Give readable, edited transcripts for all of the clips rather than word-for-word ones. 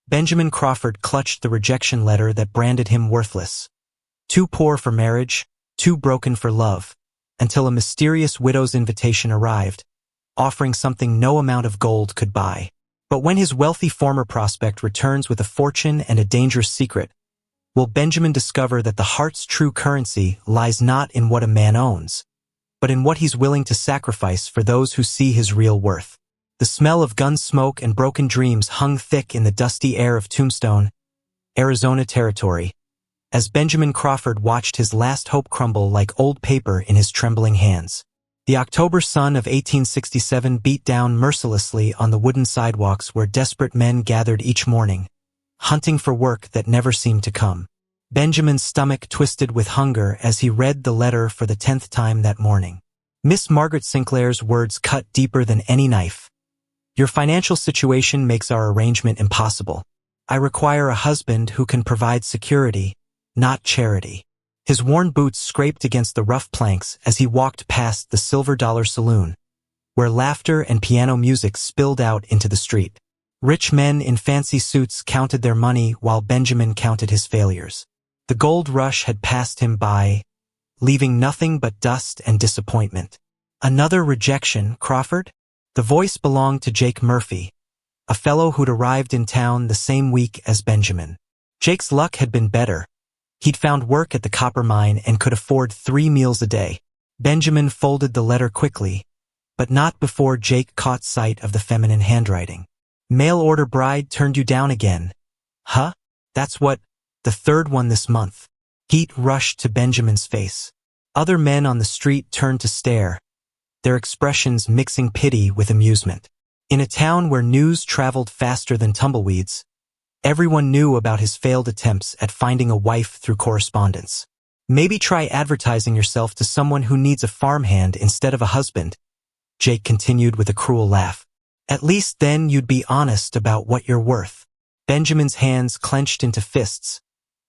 Benjamin Crawford clutched the rejection letter that branded him worthless. Too poor for marriage, too broken for love, until a mysterious widow's invitation arrived, offering something no amount of gold could buy. But when his wealthy former prospect returns with a fortune and a dangerous secret, will Benjamin discover that the heart's true currency lies not in what a man owns, but in what he's willing to sacrifice for those who see his real worth? The smell of gun smoke and broken dreams hung thick in the dusty air of Tombstone, Arizona territory, as Benjamin Crawford watched his last hope crumble like old paper in his trembling hands. The October sun of 1867 beat down mercilessly on the wooden sidewalks where desperate men gathered each morning, hunting for work that never seemed to come. Benjamin's stomach twisted with hunger as he read the letter for the 10th time that morning. Miss Margaret Sinclair's words cut deeper than any knife. Your financial situation makes our arrangement impossible. I require a husband who can provide security, not charity. His worn boots scraped against the rough planks as he walked past the Silver Dollar Saloon, where laughter and piano music spilled out into the street. Rich men in fancy suits counted their money while Benjamin counted his failures. The gold rush had passed him by, leaving nothing but dust and disappointment. Another rejection, Crawford? The voice belonged to Jake Murphy, a fellow who'd arrived in town the same week as Benjamin. Jake's luck had been better. He'd found work at the copper mine and could afford 3 meals a day. Benjamin folded the letter quickly, but not before Jake caught sight of the feminine handwriting. Mail-order bride turned you down again. Huh? That's what? The third one this month. Heat rushed to Benjamin's face. Other men on the street turned to stare, their expressions mixing pity with amusement. In a town where news traveled faster than tumbleweeds, everyone knew about his failed attempts at finding a wife through correspondence. Maybe try advertising yourself to someone who needs a farmhand instead of a husband, Jake continued with a cruel laugh. At least then you'd be honest about what you're worth. Benjamin's hands clenched into fists,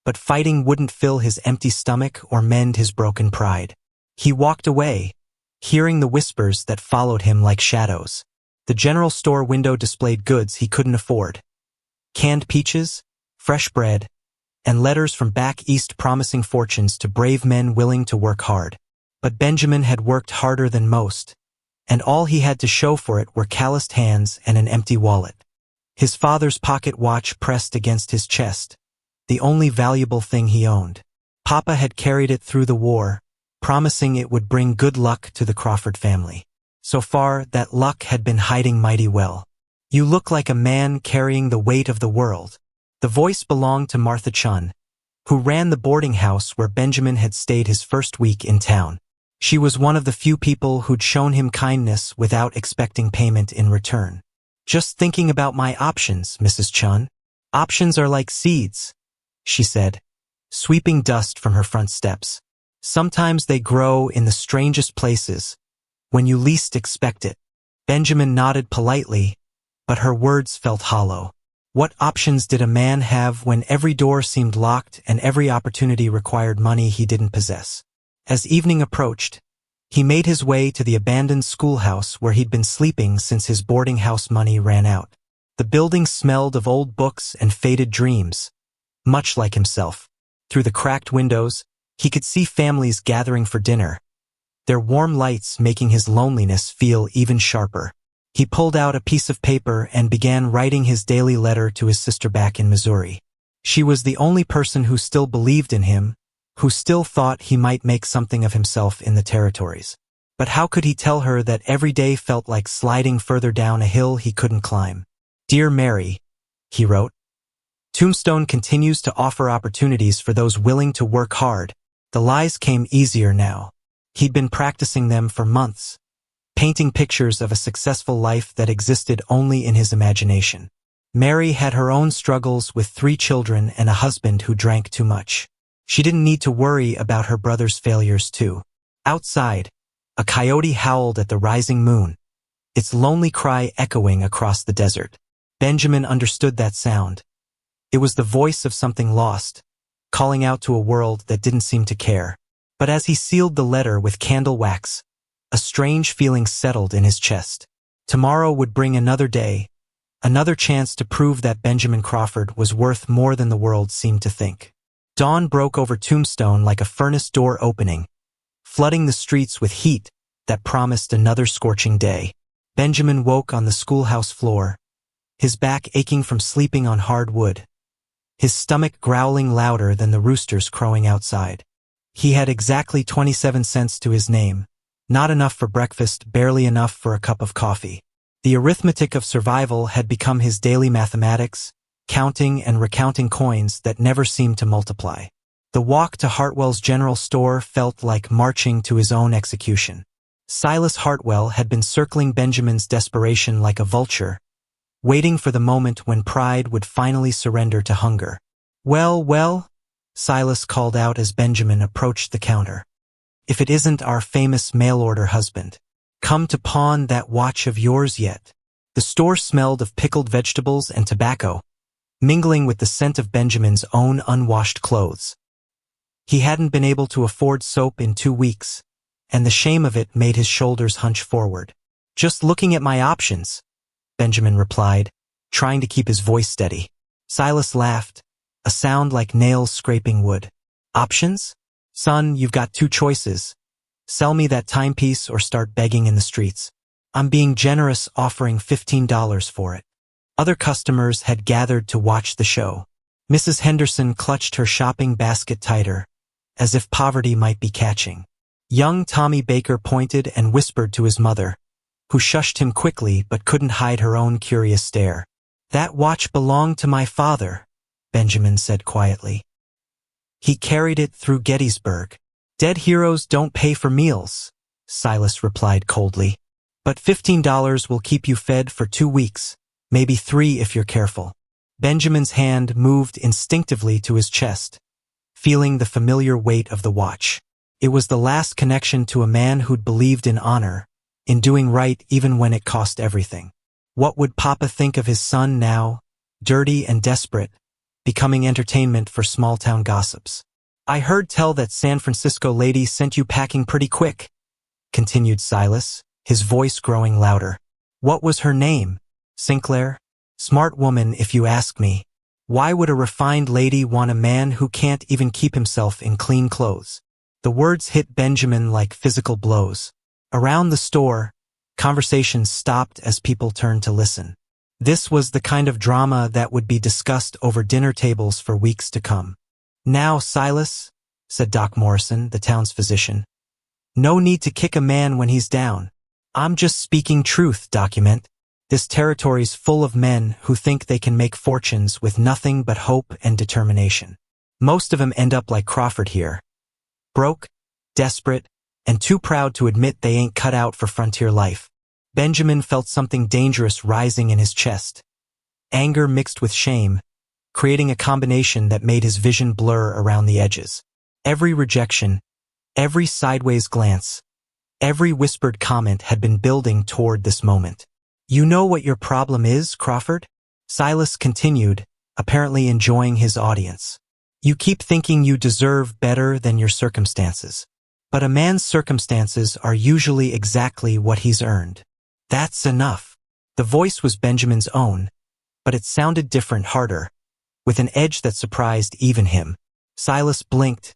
but fighting wouldn't fill his empty stomach or mend his broken pride. He walked away, hearing the whispers that followed him like shadows. The general store window displayed goods he couldn't afford. Canned peaches, fresh bread, and letters from back east promising fortunes to brave men willing to work hard. But Benjamin had worked harder than most, and all he had to show for it were calloused hands and an empty wallet. His father's pocket watch pressed against his chest, the only valuable thing he owned. Papa had carried it through the war, promising it would bring good luck to the Crawford family. So far, that luck had been hiding mighty well. You look like a man carrying the weight of the world. The voice belonged to Martha Chun, who ran the boarding house where Benjamin had stayed his first week in town. She was one of the few people who'd shown him kindness without expecting payment in return. Just thinking about my options, Mrs. Chun. Options are like seeds, she said, sweeping dust from her front steps. Sometimes they grow in the strangest places, when you least expect it. Benjamin nodded politely, but her words felt hollow. What options did a man have when every door seemed locked and every opportunity required money he didn't possess? As evening approached, he made his way to the abandoned schoolhouse where he'd been sleeping since his boarding house money ran out. The building smelled of old books and faded dreams, much like himself. Through the cracked windows, he could see families gathering for dinner, their warm lights making his loneliness feel even sharper. He pulled out a piece of paper and began writing his daily letter to his sister back in Missouri. She was the only person who still believed in him, who still thought he might make something of himself in the territories. But how could he tell her that every day felt like sliding further down a hill he couldn't climb? Dear Mary, he wrote, Tombstone continues to offer opportunities for those willing to work hard. The lies came easier now. He'd been practicing them for months, painting pictures of a successful life that existed only in his imagination. Mary had her own struggles with 3 children and a husband who drank too much. She didn't need to worry about her brother's failures too. Outside, a coyote howled at the rising moon, its lonely cry echoing across the desert. Benjamin understood that sound. It was the voice of something lost, calling out to a world that didn't seem to care. But as he sealed the letter with candle wax, a strange feeling settled in his chest. Tomorrow would bring another day, Another chance to prove that Benjamin Crawford was worth more than the world seemed to think. Dawn broke over Tombstone like a furnace door opening, flooding the streets with heat that promised another scorching day. Benjamin woke on the schoolhouse floor, his back aching from sleeping on hard wood, his stomach growling louder than the roosters crowing outside. He had exactly 27 cents to his name, not enough for breakfast, barely enough for a cup of coffee. The arithmetic of survival had become his daily mathematics, counting and recounting coins that never seemed to multiply. The walk to Hartwell's general store felt like marching to his own execution. Silas Hartwell had been circling Benjamin's desperation like a vulture, waiting for the moment when pride would finally surrender to hunger. "Well, well," Silas called out as Benjamin approached the counter. "If it isn't our famous mail-order husband. Come to pawn that watch of yours yet?" The store smelled of pickled vegetables and tobacco, mingling with the scent of Benjamin's own unwashed clothes. He hadn't been able to afford soap in 2 weeks, and the shame of it made his shoulders hunch forward. "Just looking at my options," Benjamin replied, trying to keep his voice steady. Silas laughed, a sound like nails scraping wood. "Options? Son, you've got 2 choices. Sell me that timepiece or start begging in the streets. I'm being generous, offering $15 for it." Other customers had gathered to watch the show. Mrs. Henderson clutched her shopping basket tighter, as if poverty might be catching. Young Tommy Baker pointed and whispered to his mother, who shushed him quickly but couldn't hide her own curious stare. "That watch belonged to my father," Benjamin said quietly. "He carried it through Gettysburg." "Dead heroes don't pay for meals," Silas replied coldly. "But $15 will keep you fed for 2 weeks, maybe 3 if you're careful." Benjamin's hand moved instinctively to his chest, feeling the familiar weight of the watch. It was the last connection to a man who'd believed in honor, in doing right even when it cost everything. What would Papa think of his son now, dirty and desperate, becoming entertainment for small-town gossips? "I heard tell that San Francisco lady sent you packing pretty quick," continued Silas, his voice growing louder. "What was her name? Sinclair? Smart woman, if you ask me. Why would a refined lady want a man who can't even keep himself in clean clothes?" The words hit Benjamin like physical blows. Around the store, conversations stopped as people turned to listen. This was the kind of drama that would be discussed over dinner tables for weeks to come. "Now, Silas," said Doc Morrison, the town's physician, "no need to kick a man when he's down. I'm just speaking truth, document. This territory's full of men who think they can make fortunes with nothing but hope and determination. Most of them end up like Crawford here. Broke, desperate, and too proud to admit they ain't cut out for frontier life." Benjamin felt something dangerous rising in his chest. Anger mixed with shame, creating a combination that made his vision blur around the edges. Every rejection, every sideways glance, every whispered comment had been building toward this moment. "You know what your problem is, Crawford?" Silas continued, apparently enjoying his audience. "You keep thinking you deserve better than your circumstances. But a man's circumstances are usually exactly what he's earned. That's enough." The voice was Benjamin's own, but it sounded different, harder, with an edge that surprised even him. Silas blinked,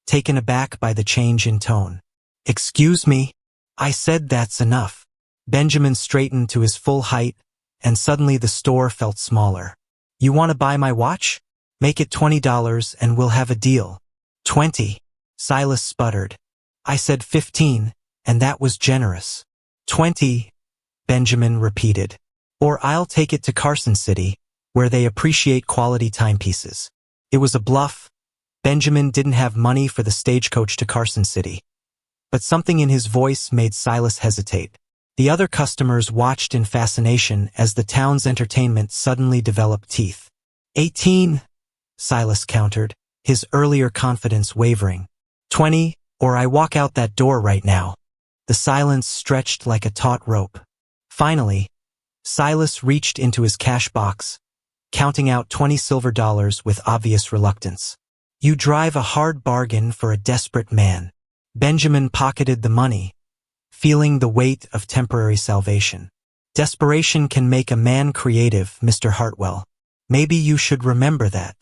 taken aback by the change in tone. "Excuse me, I said that's enough." Benjamin straightened to his full height, and suddenly the store felt smaller. "You want to buy my watch? Make it $20 and we'll have a deal." "20, Silas sputtered. "I said 15, and that was generous." "20, Benjamin repeated. "Or I'll take it to Carson City, where they appreciate quality timepieces." It was a bluff. Benjamin didn't have money for the stagecoach to Carson City. But something in his voice made Silas hesitate. The other customers watched in fascination as the town's entertainment suddenly developed teeth. 18, Silas countered, his earlier confidence wavering. 20, or I walk out that door right now. The silence stretched like a taut rope. Finally, Silas reached into his cash box, counting out 20 silver dollars with obvious reluctance. "You drive a hard bargain for a desperate man." Benjamin pocketed the money, feeling the weight of temporary salvation. Desperation can make a man creative, Mr. Hartwell. Maybe you should remember that.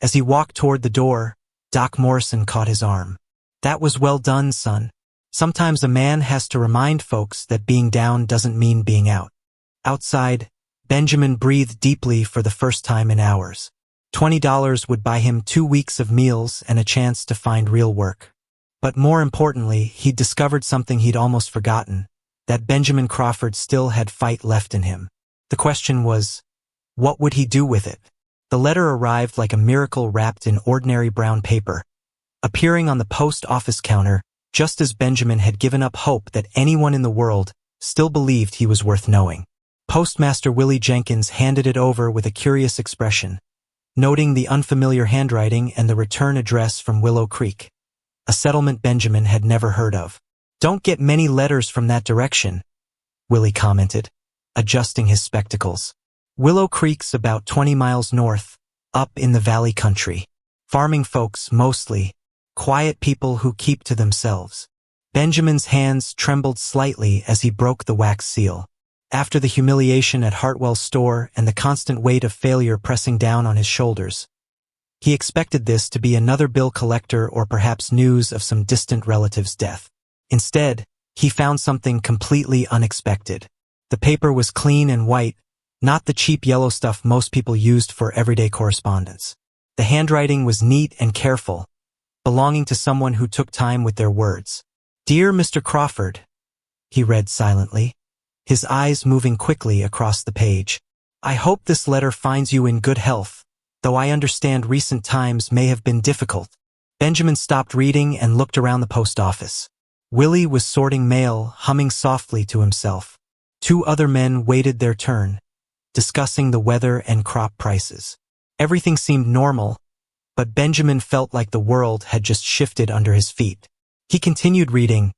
As he walked toward the door, Doc Morrison caught his arm. That was well done, son. Sometimes a man has to remind folks that being down doesn't mean being out. Outside, Benjamin breathed deeply for the first time in hours. $20 would buy him 2 weeks of meals and a chance to find real work. But more importantly, he'd discovered something he'd almost forgotten, that Benjamin Crawford still had fight left in him. The question was, what would he do with it? The letter arrived like a miracle wrapped in ordinary brown paper, appearing on the post office counter just as Benjamin had given up hope that anyone in the world still believed he was worth knowing. Postmaster Willie Jenkins handed it over with a curious expression, noting the unfamiliar handwriting and the return address from Willow Creek, a settlement Benjamin had never heard of. "Don't get many letters from that direction," Willie commented, adjusting his spectacles. "Willow Creek's about 20 miles north, up in the valley country. Farming folks, mostly. Quiet people who keep to themselves." Benjamin's hands trembled slightly as he broke the wax seal. After the humiliation at Hartwell's store and the constant weight of failure pressing down on his shoulders, he expected this to be another bill collector or perhaps news of some distant relative's death. Instead, he found something completely unexpected. The paper was clean and white, not the cheap yellow stuff most people used for everyday correspondence. The handwriting was neat and careful, belonging to someone who took time with their words. "Dear Mr. Crawford," he read silently, his eyes moving quickly across the page. "I hope this letter finds you in good health, though I understand recent times may have been difficult." Benjamin stopped reading and looked around the post office. Willie was sorting mail, humming softly to himself. 2 other men waited their turn, discussing the weather and crop prices. Everything seemed normal, but Benjamin felt like the world had just shifted under his feet. He continued reading,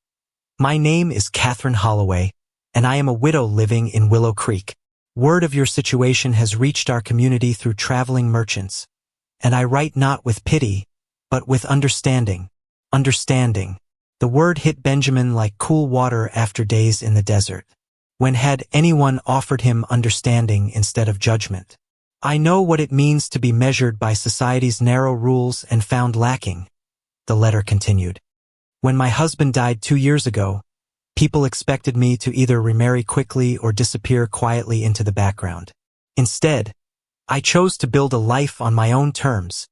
"My name is Catherine Holloway, and I am a widow living in Willow Creek. Word of your situation has reached our community through traveling merchants, and I write not with pity, but with understanding." Understanding. The word hit Benjamin like cool water after days in the desert. When had anyone offered him understanding instead of judgment? "I know what it means to be measured by society's narrow rules and found lacking," the letter continued. "When my husband died 2 years ago, people expected me to either remarry quickly or disappear quietly into the background. Instead, I chose to build a life on my own terms."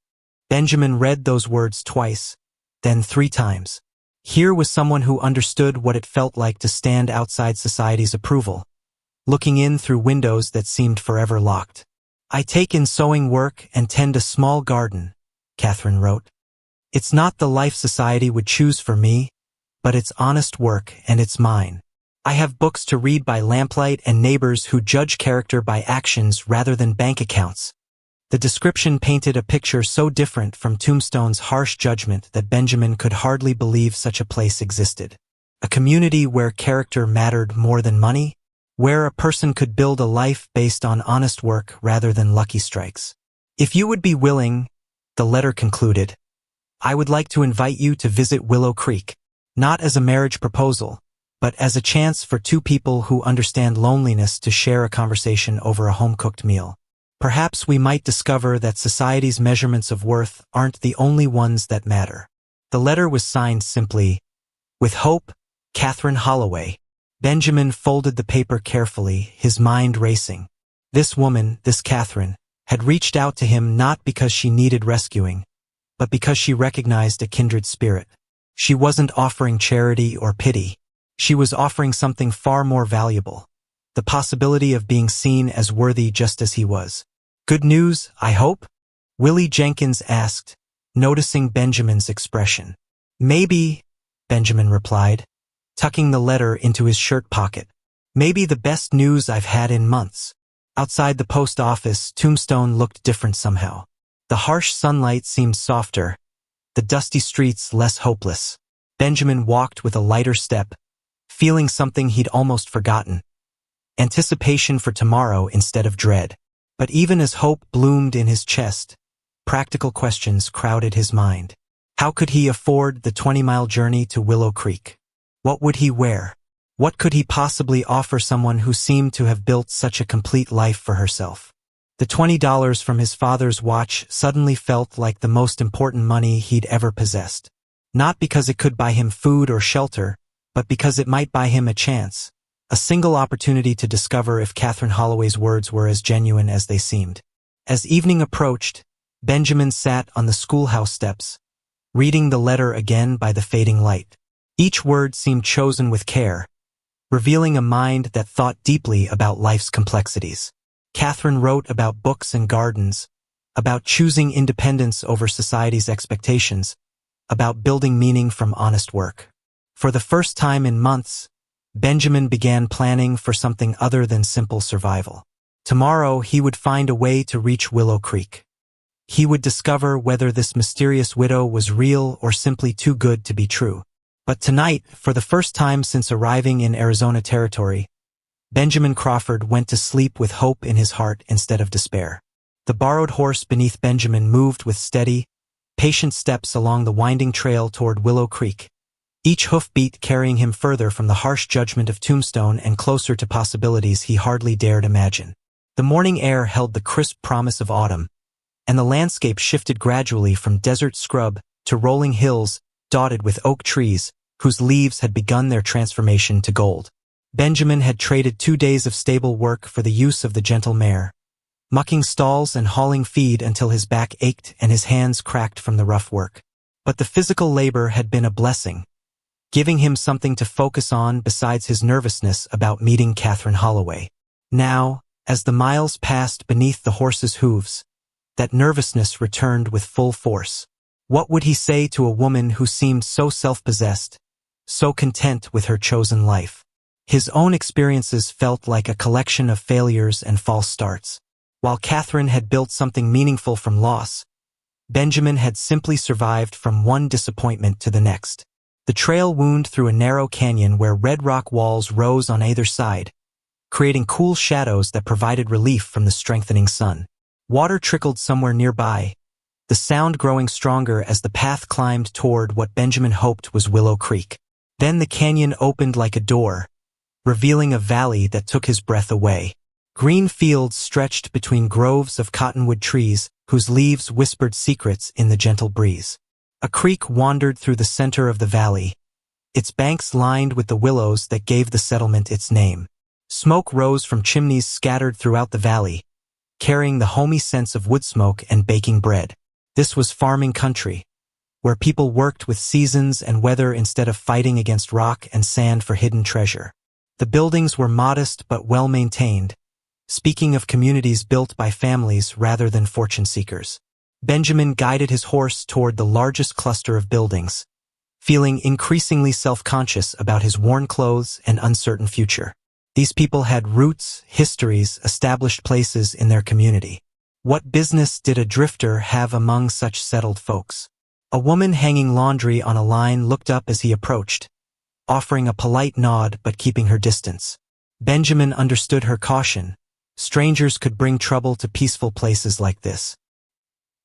Benjamin read those words twice, then 3 times. Here was someone who understood what it felt like to stand outside society's approval, looking in through windows that seemed forever locked. "I take in sewing work and tend a small garden," Catherine wrote. "It's not the life society would choose for me, but it's honest work and it's mine. I have books to read by lamplight and neighbors who judge character by actions rather than bank accounts." The description painted a picture so different from Tombstone's harsh judgment that Benjamin could hardly believe such a place existed. A community where character mattered more than money, where a person could build a life based on honest work rather than lucky strikes. "If you would be willing," the letter concluded, "I would like to invite you to visit Willow Creek, not as a marriage proposal, but as a chance for 2 people who understand loneliness to share a conversation over a home-cooked meal. Perhaps we might discover that society's measurements of worth aren't the only ones that matter." The letter was signed simply, "With Hope, Catherine Holloway." Benjamin folded the paper carefully, his mind racing. This woman, this Catherine, had reached out to him not because she needed rescuing, but because she recognized a kindred spirit. She wasn't offering charity or pity. She was offering something far more valuable, the possibility of being seen as worthy just as he was. "Good news, I hope?" Willie Jenkins asked, noticing Benjamin's expression. "Maybe," Benjamin replied, tucking the letter into his shirt pocket. "Maybe the best news I've had in months." Outside the post office, Tombstone looked different somehow. The harsh sunlight seemed softer, the dusty streets less hopeless. Benjamin walked with a lighter step, feeling something he'd almost forgotten. Anticipation for tomorrow instead of dread. But even as hope bloomed in his chest, practical questions crowded his mind. How could he afford the 20-mile journey to Willow Creek? What would he wear? What could he possibly offer someone who seemed to have built such a complete life for herself? The $20 from his father's watch suddenly felt like the most important money he'd ever possessed. Not because it could buy him food or shelter, but because it might buy him a chance, a single opportunity to discover if Catherine Holloway's words were as genuine as they seemed. As evening approached, Benjamin sat on the schoolhouse steps, reading the letter again by the fading light. Each word seemed chosen with care, revealing a mind that thought deeply about life's complexities. Catherine wrote about books and gardens, about choosing independence over society's expectations, about building meaning from honest work. For the first time in months, Benjamin began planning for something other than simple survival. Tomorrow he would find a way to reach Willow Creek. He would discover whether this mysterious widow was real or simply too good to be true. But tonight, for the first time since arriving in Arizona territory, Benjamin Crawford went to sleep with hope in his heart instead of despair. The borrowed horse beneath Benjamin moved with steady, patient steps along the winding trail toward Willow Creek, each hoofbeat carrying him further from the harsh judgment of Tombstone and closer to possibilities he hardly dared imagine. The morning air held the crisp promise of autumn, and the landscape shifted gradually from desert scrub to rolling hills dotted with oak trees whose leaves had begun their transformation to gold. Benjamin had traded 2 days of stable work for the use of the gentle mare, mucking stalls and hauling feed until his back ached and his hands cracked from the rough work. But the physical labor had been a blessing, giving him something to focus on besides his nervousness about meeting Catherine Holloway. Now, as the miles passed beneath the horse's hooves, that nervousness returned with full force. What would he say to a woman who seemed so self-possessed, so content with her chosen life? His own experiences felt like a collection of failures and false starts. While Catherine had built something meaningful from loss, Benjamin had simply survived from one disappointment to the next. The trail wound through a narrow canyon where red rock walls rose on either side, creating cool shadows that provided relief from the strengthening sun. Water trickled somewhere nearby, the sound growing stronger as the path climbed toward what Benjamin hoped was Willow Creek. Then the canyon opened like a door, revealing a valley that took his breath away. Green fields stretched between groves of cottonwood trees whose leaves whispered secrets in the gentle breeze. A creek wandered through the center of the valley, its banks lined with the willows that gave the settlement its name. Smoke rose from chimneys scattered throughout the valley, carrying the homey sense of wood smoke and baking bread. This was farming country, where people worked with seasons and weather instead of fighting against rock and sand for hidden treasure. The buildings were modest but well-maintained, speaking of communities built by families rather than fortune seekers. Benjamin guided his horse toward the largest cluster of buildings, feeling increasingly self-conscious about his worn clothes and uncertain future. These people had roots, histories, established places in their community. What business did a drifter have among such settled folks? A woman hanging laundry on a line looked up as he approached, offering a polite nod but keeping her distance. Benjamin understood her caution. Strangers could bring trouble to peaceful places like this.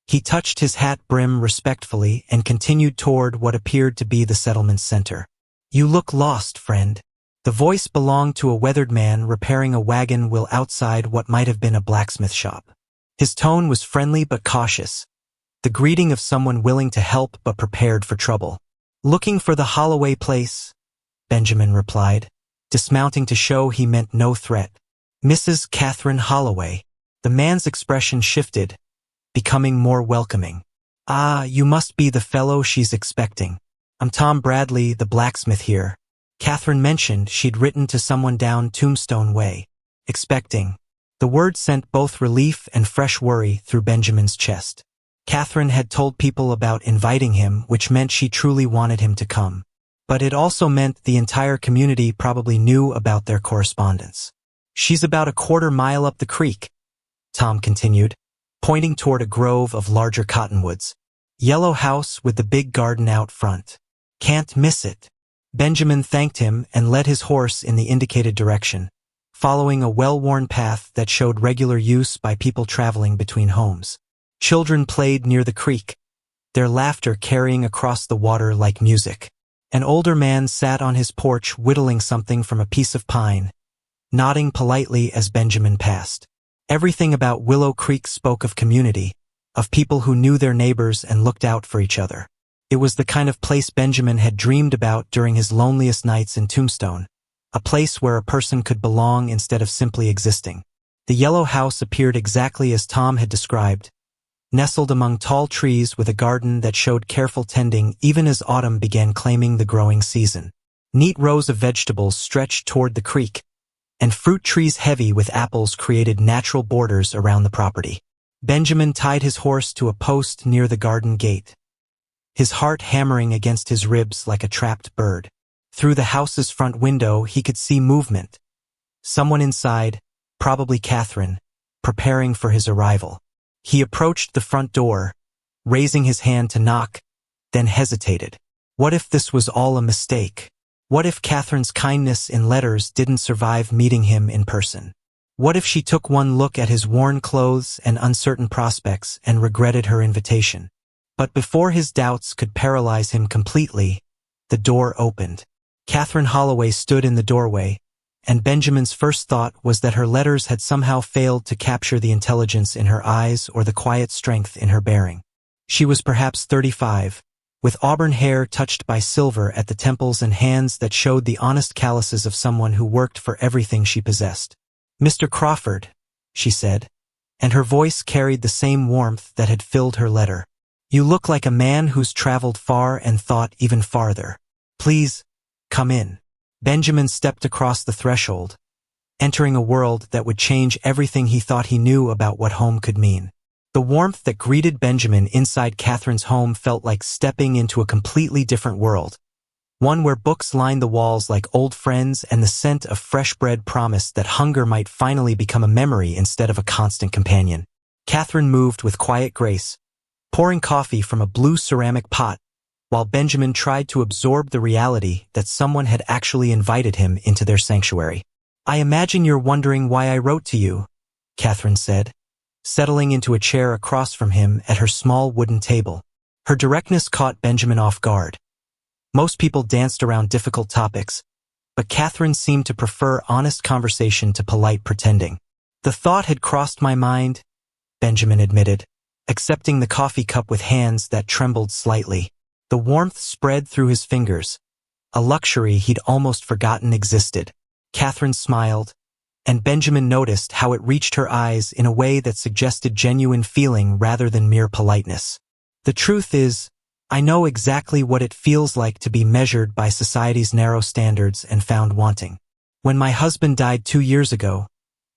He touched his hat brim respectfully and continued toward what appeared to be the settlement's center. "You look lost, friend." The voice belonged to a weathered man repairing a wagon wheel outside what might have been a blacksmith shop. His tone was friendly but cautious, the greeting of someone willing to help but prepared for trouble. "Looking for the Holloway place," Benjamin replied, dismounting to show he meant no threat. "Mrs. Catherine Holloway." The man's expression shifted, becoming more welcoming. "Ah, you must be the fellow she's expecting. I'm Tom Bradley, the blacksmith here." Catherine mentioned she'd written to someone down Tombstone Way. Expecting. The word sent both relief and fresh worry through Benjamin's chest. Catherine had told people about inviting him, which meant she truly wanted him to come. But it also meant the entire community probably knew about their correspondence. "She's about a quarter mile up the creek," Tom continued, pointing toward a grove of larger cottonwoods. "Yellow house with the big garden out front. Can't miss it." Benjamin thanked him and led his horse in the indicated direction, following a well-worn path that showed regular use by people traveling between homes. Children played near the creek, their laughter carrying across the water like music. An older man sat on his porch whittling something from a piece of pine, nodding politely as Benjamin passed. Everything about Willow Creek spoke of community, of people who knew their neighbors and looked out for each other. It was the kind of place Benjamin had dreamed about during his loneliest nights in Tombstone, a place where a person could belong instead of simply existing. The yellow house appeared exactly as Tom had described, nestled among tall trees with a garden that showed careful tending even as autumn began claiming the growing season. Neat rows of vegetables stretched toward the creek, and fruit trees heavy with apples created natural borders around the property. Benjamin tied his horse to a post near the garden gate, his heart hammering against his ribs like a trapped bird. Through the house's front window he could see movement. Someone inside, probably Catherine, preparing for his arrival. He approached the front door, raising his hand to knock, then hesitated. What if this was all a mistake? What if Catherine's kindness in letters didn't survive meeting him in person? What if she took one look at his worn clothes and uncertain prospects and regretted her invitation? But before his doubts could paralyze him completely, the door opened. Catherine Holloway stood in the doorway, and Benjamin's first thought was that her letters had somehow failed to capture the intelligence in her eyes or the quiet strength in her bearing. She was perhaps 35, with auburn hair touched by silver at the temples and hands that showed the honest calluses of someone who worked for everything she possessed. "Mr. Crawford," she said, and her voice carried the same warmth that had filled her letter. "You look like a man who's traveled far and thought even farther. Please, come in." Benjamin stepped across the threshold, entering a world that would change everything he thought he knew about what home could mean. The warmth that greeted Benjamin inside Catherine's home felt like stepping into a completely different world, one where books lined the walls like old friends and the scent of fresh bread promised that hunger might finally become a memory instead of a constant companion. Catherine moved with quiet grace, pouring coffee from a blue ceramic pot, while Benjamin tried to absorb the reality that someone had actually invited him into their sanctuary. "I imagine you're wondering why I wrote to you," Catherine said, settling into a chair across from him at her small wooden table. Her directness caught Benjamin off guard. Most people danced around difficult topics, but Catherine seemed to prefer honest conversation to polite pretending. "The thought had crossed my mind," Benjamin admitted, accepting the coffee cup with hands that trembled slightly. The warmth spread through his fingers, a luxury he'd almost forgotten existed. Catherine smiled, and Benjamin noticed how it reached her eyes in a way that suggested genuine feeling rather than mere politeness. "The truth is, I know exactly what it feels like to be measured by society's narrow standards and found wanting. When my husband died 2 years ago,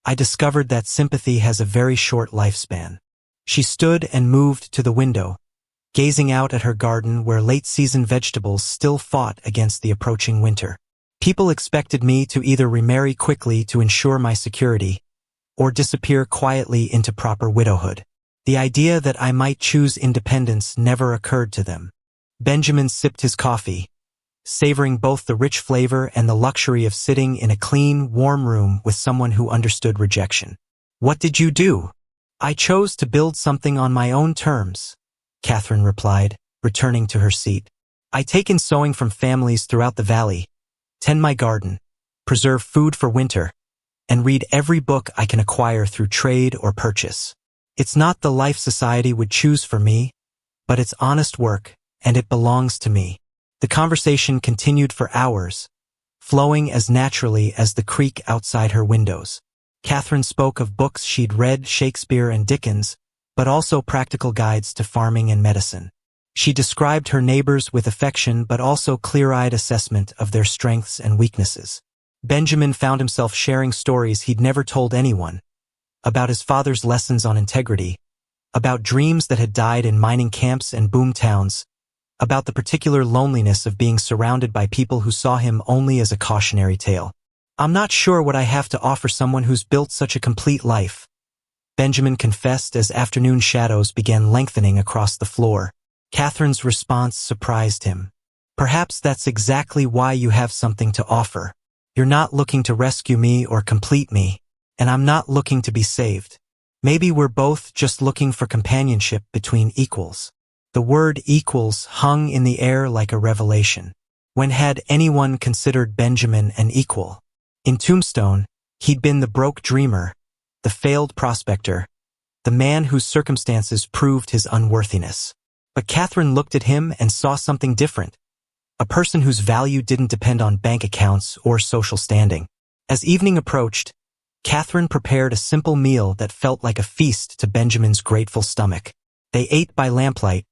I discovered that sympathy has a very short lifespan." She stood and moved to the window, gazing out at her garden where late-season vegetables still fought against the approaching winter. "People expected me to either remarry quickly to ensure my security, or disappear quietly into proper widowhood. The idea that I might choose independence never occurred to them." Benjamin sipped his coffee, savoring both the rich flavor and the luxury of sitting in a clean, warm room with someone who understood rejection. "What did you do?" "I chose to build something on my own terms," Catherine replied, returning to her seat. "I take in sewing from families throughout the valley, tend my garden, preserve food for winter, and read every book I can acquire through trade or purchase. It's not the life society would choose for me, but it's honest work, and it belongs to me." The conversation continued for hours, flowing as naturally as the creek outside her windows. Catherine spoke of books she'd read, Shakespeare and Dickens, but also practical guides to farming and medicine. She described her neighbors with affection but also clear-eyed assessment of their strengths and weaknesses. Benjamin found himself sharing stories he'd never told anyone, about his father's lessons on integrity, about dreams that had died in mining camps and boom towns, about the particular loneliness of being surrounded by people who saw him only as a cautionary tale. "I'm not sure what I have to offer someone who's built such a complete life," Benjamin confessed as afternoon shadows began lengthening across the floor. Catherine's response surprised him. "Perhaps that's exactly why you have something to offer. You're not looking to rescue me or complete me, and I'm not looking to be saved. Maybe we're both just looking for companionship between equals." The word equals hung in the air like a revelation. When had anyone considered Benjamin an equal? In Tombstone, he'd been the broke dreamer, the failed prospector, the man whose circumstances proved his unworthiness. But Catherine looked at him and saw something different, a person whose value didn't depend on bank accounts or social standing. As evening approached, Catherine prepared a simple meal that felt like a feast to Benjamin's grateful stomach. They ate by lamplight,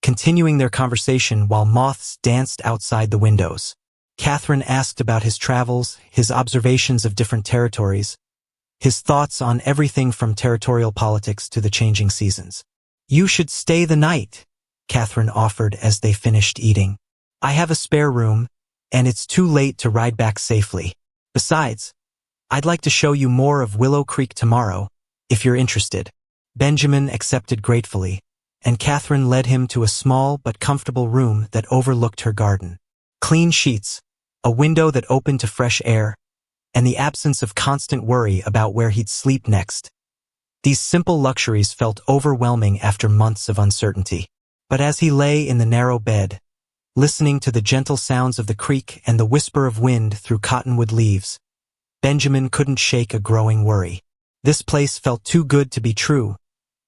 continuing their conversation while moths danced outside the windows. Catherine asked about his travels, his observations of different territories, his thoughts on everything from territorial politics to the changing seasons. "You should stay the night," Catherine offered as they finished eating. "I have a spare room, and it's too late to ride back safely. Besides, I'd like to show you more of Willow Creek tomorrow, if you're interested." Benjamin accepted gratefully, and Catherine led him to a small but comfortable room that overlooked her garden. Clean sheets, a window that opened to fresh air, and the absence of constant worry about where he'd sleep next. These simple luxuries felt overwhelming after months of uncertainty. But as he lay in the narrow bed, listening to the gentle sounds of the creek and the whisper of wind through cottonwood leaves, Benjamin couldn't shake a growing worry. This place felt too good to be true,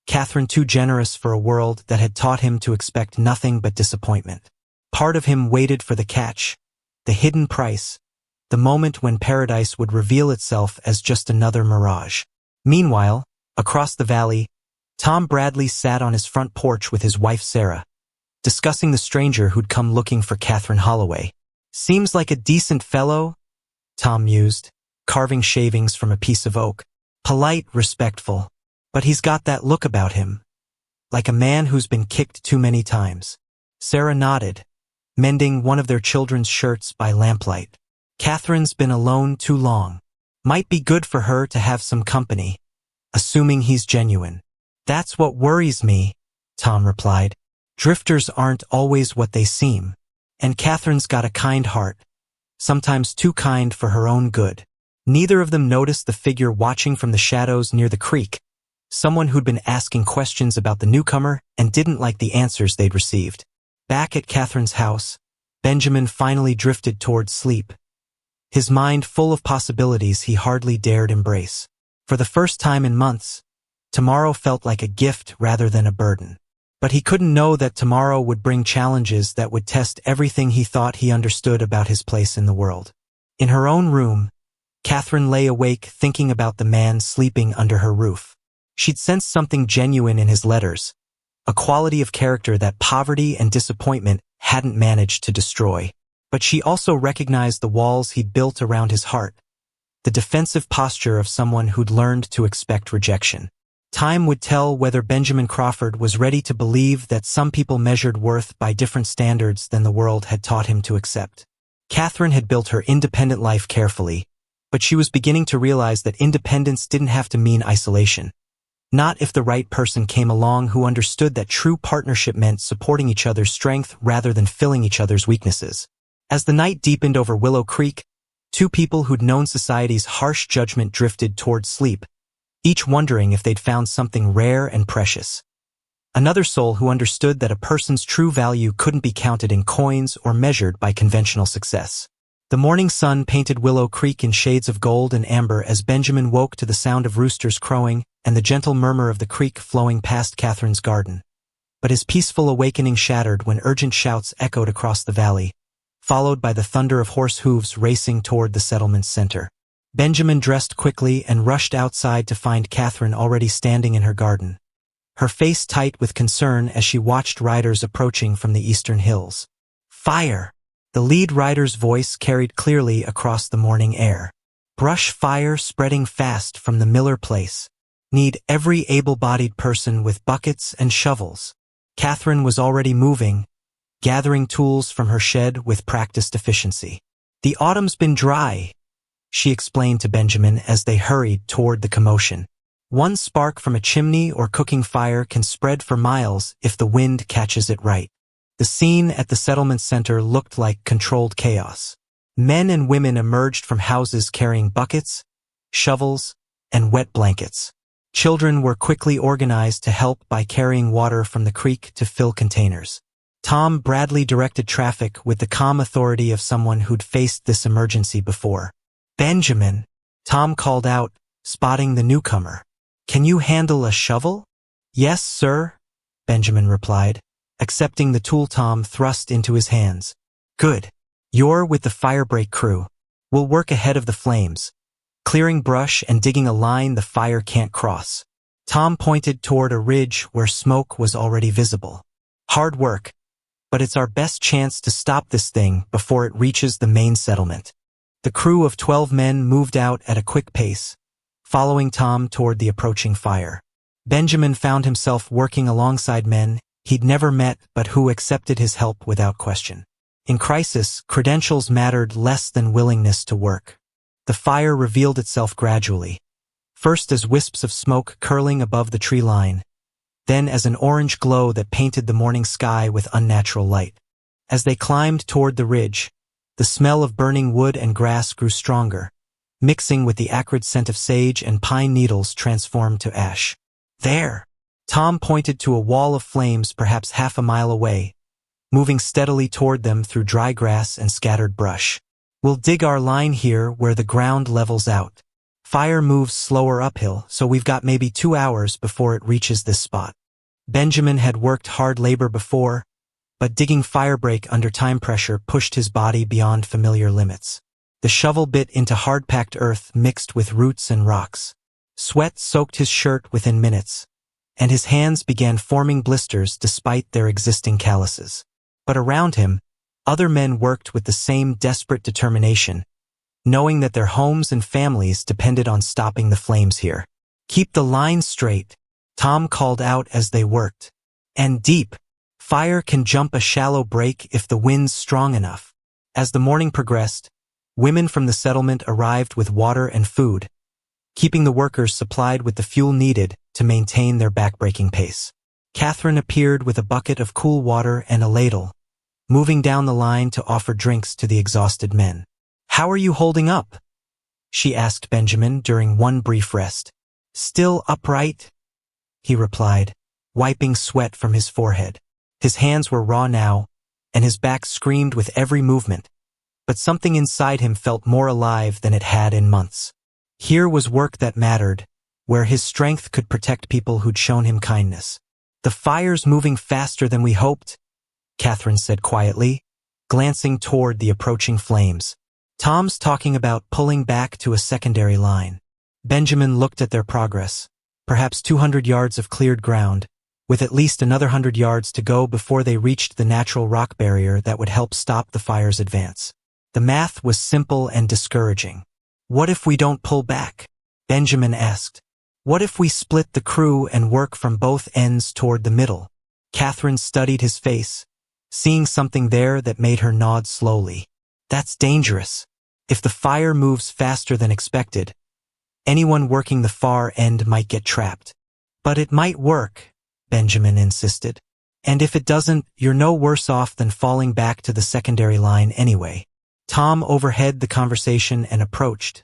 Catherine too generous for a world that had taught him to expect nothing but disappointment. Part of him waited for the catch, the hidden price, the moment when paradise would reveal itself as just another mirage. Meanwhile, across the valley, Tom Bradley sat on his front porch with his wife Sarah, discussing the stranger who'd come looking for Catherine Holloway. "Seems like a decent fellow," Tom mused, carving shavings from a piece of oak. "Polite, respectful. But he's got that look about him, like a man who's been kicked too many times." Sarah nodded, mending one of their children's shirts by lamplight. "Catherine's been alone too long. Might be good for her to have some company, assuming he's genuine." "That's what worries me," Tom replied. "Drifters aren't always what they seem. And Catherine's got a kind heart, sometimes too kind for her own good." Neither of them noticed the figure watching from the shadows near the creek, someone who'd been asking questions about the newcomer and didn't like the answers they'd received. Back at Catherine's house, Benjamin finally drifted toward sleep, his mind full of possibilities he hardly dared embrace. For the first time in months, tomorrow felt like a gift rather than a burden. But he couldn't know that tomorrow would bring challenges that would test everything he thought he understood about his place in the world. In her own room, Catherine lay awake thinking about the man sleeping under her roof. She'd sensed something genuine in his letters, a quality of character that poverty and disappointment hadn't managed to destroy. But she also recognized the walls he'd built around his heart, the defensive posture of someone who'd learned to expect rejection. Time would tell whether Benjamin Crawford was ready to believe that some people measured worth by different standards than the world had taught him to accept. Catherine had built her independent life carefully, but she was beginning to realize that independence didn't have to mean isolation. Not if the right person came along who understood that true partnership meant supporting each other's strength rather than filling each other's weaknesses. As the night deepened over Willow Creek, two people who'd known society's harsh judgment drifted toward sleep, each wondering if they'd found something rare and precious. Another soul who understood that a person's true value couldn't be counted in coins or measured by conventional success. The morning sun painted Willow Creek in shades of gold and amber as Benjamin woke to the sound of roosters crowing and the gentle murmur of the creek flowing past Catherine's garden. But his peaceful awakening shattered when urgent shouts echoed across the valley, followed by the thunder of horse hooves racing toward the settlement's center. Benjamin dressed quickly and rushed outside to find Catherine already standing in her garden, her face tight with concern as she watched riders approaching from the eastern hills. "Fire!" The lead rider's voice carried clearly across the morning air. "Brush fire spreading fast from the Miller place. Need every able-bodied person with buckets and shovels." Catherine was already moving, gathering tools from her shed with practiced efficiency. "The autumn's been dry," she explained to Benjamin as they hurried toward the commotion. "One spark from a chimney or cooking fire can spread for miles if the wind catches it right." The scene at the settlement center looked like controlled chaos. Men and women emerged from houses carrying buckets, shovels, and wet blankets. Children were quickly organized to help by carrying water from the creek to fill containers. Tom Bradley directed traffic with the calm authority of someone who'd faced this emergency before. "Benjamin," Tom called out, spotting the newcomer. "Can you handle a shovel?" "Yes, sir," Benjamin replied, accepting the tool Tom thrust into his hands. "Good. You're with the firebreak crew. We'll work ahead of the flames, clearing brush and digging a line the fire can't cross." Tom pointed toward a ridge where smoke was already visible. "Hard work, but it's our best chance to stop this thing before it reaches the main settlement." The crew of 12 men moved out at a quick pace, following Tom toward the approaching fire. Benjamin found himself working alongside men he'd never met but who accepted his help without question. In crisis, credentials mattered less than willingness to work. The fire revealed itself gradually, first as wisps of smoke curling above the tree line, then as an orange glow that painted the morning sky with unnatural light. As they climbed toward the ridge, the smell of burning wood and grass grew stronger, mixing with the acrid scent of sage and pine needles transformed to ash. "There!" Tom pointed to a wall of flames perhaps half a mile away, moving steadily toward them through dry grass and scattered brush. "We'll dig our line here where the ground levels out. Fire moves slower uphill, so we've got maybe 2 hours before it reaches this spot." Benjamin had worked hard labor before, but digging firebreak under time pressure pushed his body beyond familiar limits. The shovel bit into hard-packed earth mixed with roots and rocks. Sweat soaked his shirt within minutes, and his hands began forming blisters despite their existing calluses. But around him, other men worked with the same desperate determination, knowing that their homes and families depended on stopping the flames here. "Keep the line straight," Tom called out as they worked. "And deep. Fire can jump a shallow break if the wind's strong enough." As the morning progressed, women from the settlement arrived with water and food, keeping the workers supplied with the fuel needed to maintain their backbreaking pace. Catherine appeared with a bucket of cool water and a ladle, moving down the line to offer drinks to the exhausted men. "How are you holding up?" she asked Benjamin during one brief rest. "Still upright," he replied, wiping sweat from his forehead. His hands were raw now, and his back screamed with every movement, but something inside him felt more alive than it had in months. Here was work that mattered, where his strength could protect people who'd shown him kindness. "The fire's moving faster than we hoped," Catherine said quietly, glancing toward the approaching flames. "Tom's talking about pulling back to a secondary line." Benjamin looked at their progress, perhaps 200 yards of cleared ground, with at least another 100 yards to go before they reached the natural rock barrier that would help stop the fire's advance. The math was simple and discouraging. "What if we don't pull back?" Benjamin asked. "What if we split the crew and work from both ends toward the middle?" Catherine studied his face, seeing something there that made her nod slowly. "That's dangerous. If the fire moves faster than expected, anyone working the far end might get trapped." "But it might work," Benjamin insisted. "And if it doesn't, you're no worse off than falling back to the secondary line anyway." Tom overheard the conversation and approached,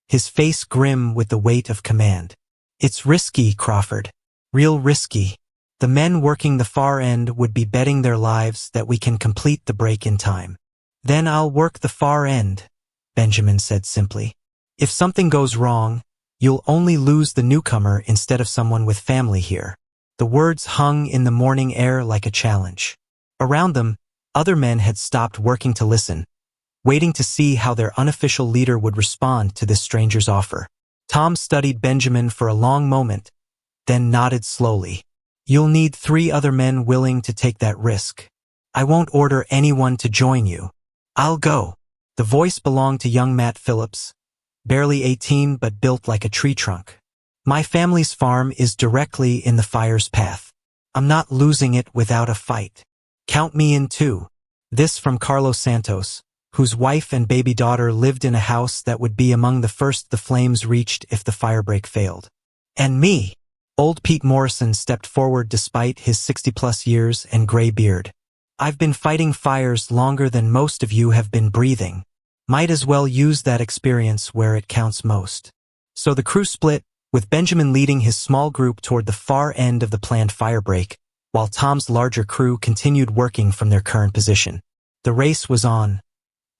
his face grim with the weight of command. "It's risky, Crawford. Real risky. The men working the far end would be betting their lives that we can complete the break in time." "Then I'll work the far end," Benjamin said simply. "If something goes wrong, you'll only lose the newcomer instead of someone with family here." The words hung in the morning air like a challenge. Around them, other men had stopped working to listen, waiting to see how their unofficial leader would respond to this stranger's offer. Tom studied Benjamin for a long moment, then nodded slowly. "You'll need 3 other men willing to take that risk. I won't order anyone to join you. I'll go." The voice belonged to young Matt Phillips, barely 18 but built like a tree trunk. "My family's farm is directly in the fire's path. I'm not losing it without a fight. Count me in too." This from Carlos Santos, whose wife and baby daughter lived in a house that would be among the first the flames reached if the firebreak failed. "And me." Old Pete Morrison stepped forward despite his 60-plus years and gray beard. "I've been fighting fires longer than most of you have been breathing. Might as well use that experience where it counts most." So the crew split, with Benjamin leading his small group toward the far end of the planned firebreak, while Tom's larger crew continued working from their current position. The race was on.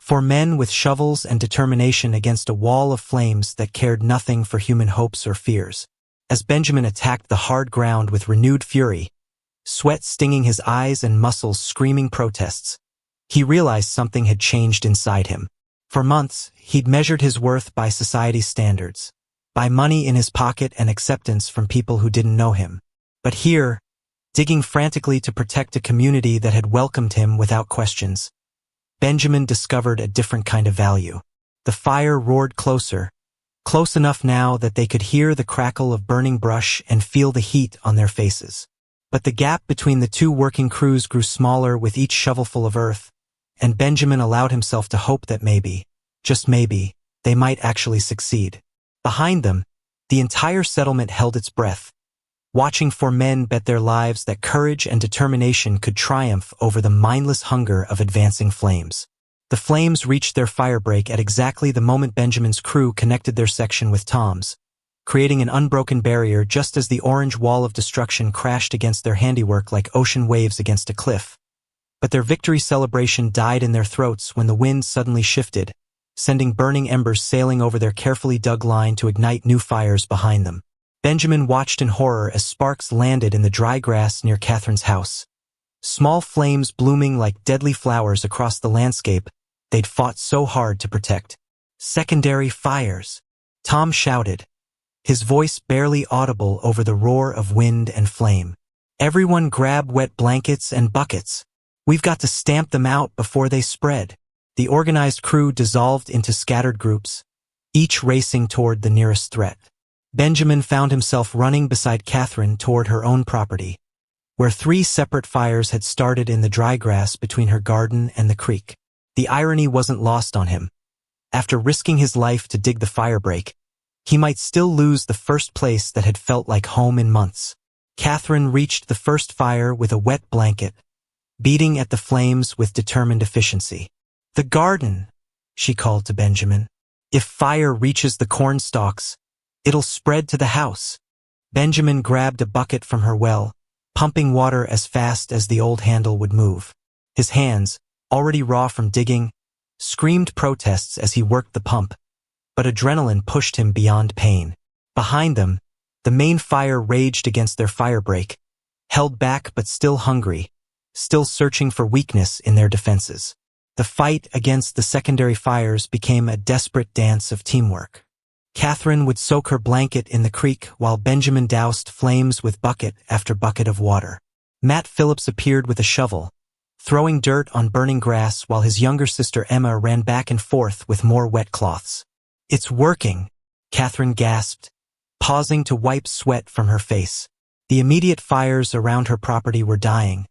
4 men with shovels and determination against a wall of flames that cared nothing for human hopes or fears. As Benjamin attacked the hard ground with renewed fury, sweat stinging his eyes and muscles screaming protests, he realized something had changed inside him. For months, he'd measured his worth by society's standards, by money in his pocket and acceptance from people who didn't know him. But here, digging frantically to protect a community that had welcomed him without questions, Benjamin discovered a different kind of value. The fire roared closer, close enough now that they could hear the crackle of burning brush and feel the heat on their faces. But the gap between the 2 working crews grew smaller with each shovelful of earth, and Benjamin allowed himself to hope that maybe, just maybe, they might actually succeed. Behind them, the entire settlement held its breath, watching 4 men bet their lives that courage and determination could triumph over the mindless hunger of advancing flames. The flames reached their firebreak at exactly the moment Benjamin's crew connected their section with Tom's, creating an unbroken barrier just as the orange wall of destruction crashed against their handiwork like ocean waves against a cliff. But their victory celebration died in their throats when the wind suddenly shifted, sending burning embers sailing over their carefully dug line to ignite new fires behind them. Benjamin watched in horror as sparks landed in the dry grass near Catherine's house. Small flames blooming like deadly flowers across the landscape they'd fought so hard to protect. Secondary fires, Tom shouted, his voice barely audible over the roar of wind and flame. Everyone grab wet blankets and buckets. We've got to stamp them out before they spread. The organized crew dissolved into scattered groups, each racing toward the nearest threat. Benjamin found himself running beside Catherine toward her own property, where 3 separate fires had started in the dry grass between her garden and the creek. The irony wasn't lost on him. After risking his life to dig the firebreak, he might still lose the first place that had felt like home in months. Catherine reached the first fire with a wet blanket, beating at the flames with determined efficiency. "The garden," she called to Benjamin. "If fire reaches the corn stalks, it'll spread to the house." Benjamin grabbed a bucket from her well, pumping water as fast as the old handle would move. His hands, already raw from digging, screamed protests as he worked the pump, but adrenaline pushed him beyond pain. Behind them, the main fire raged against their firebreak, held back but still hungry, still searching for weakness in their defenses. The fight against the secondary fires became a desperate dance of teamwork. Catherine would soak her blanket in the creek while Benjamin doused flames with bucket after bucket of water. Matt Phillips appeared with a shovel, throwing dirt on burning grass while his younger sister Emma ran back and forth with more wet cloths. "It's working," Catherine gasped, pausing to wipe sweat from her face. The immediate fires around her property were dying,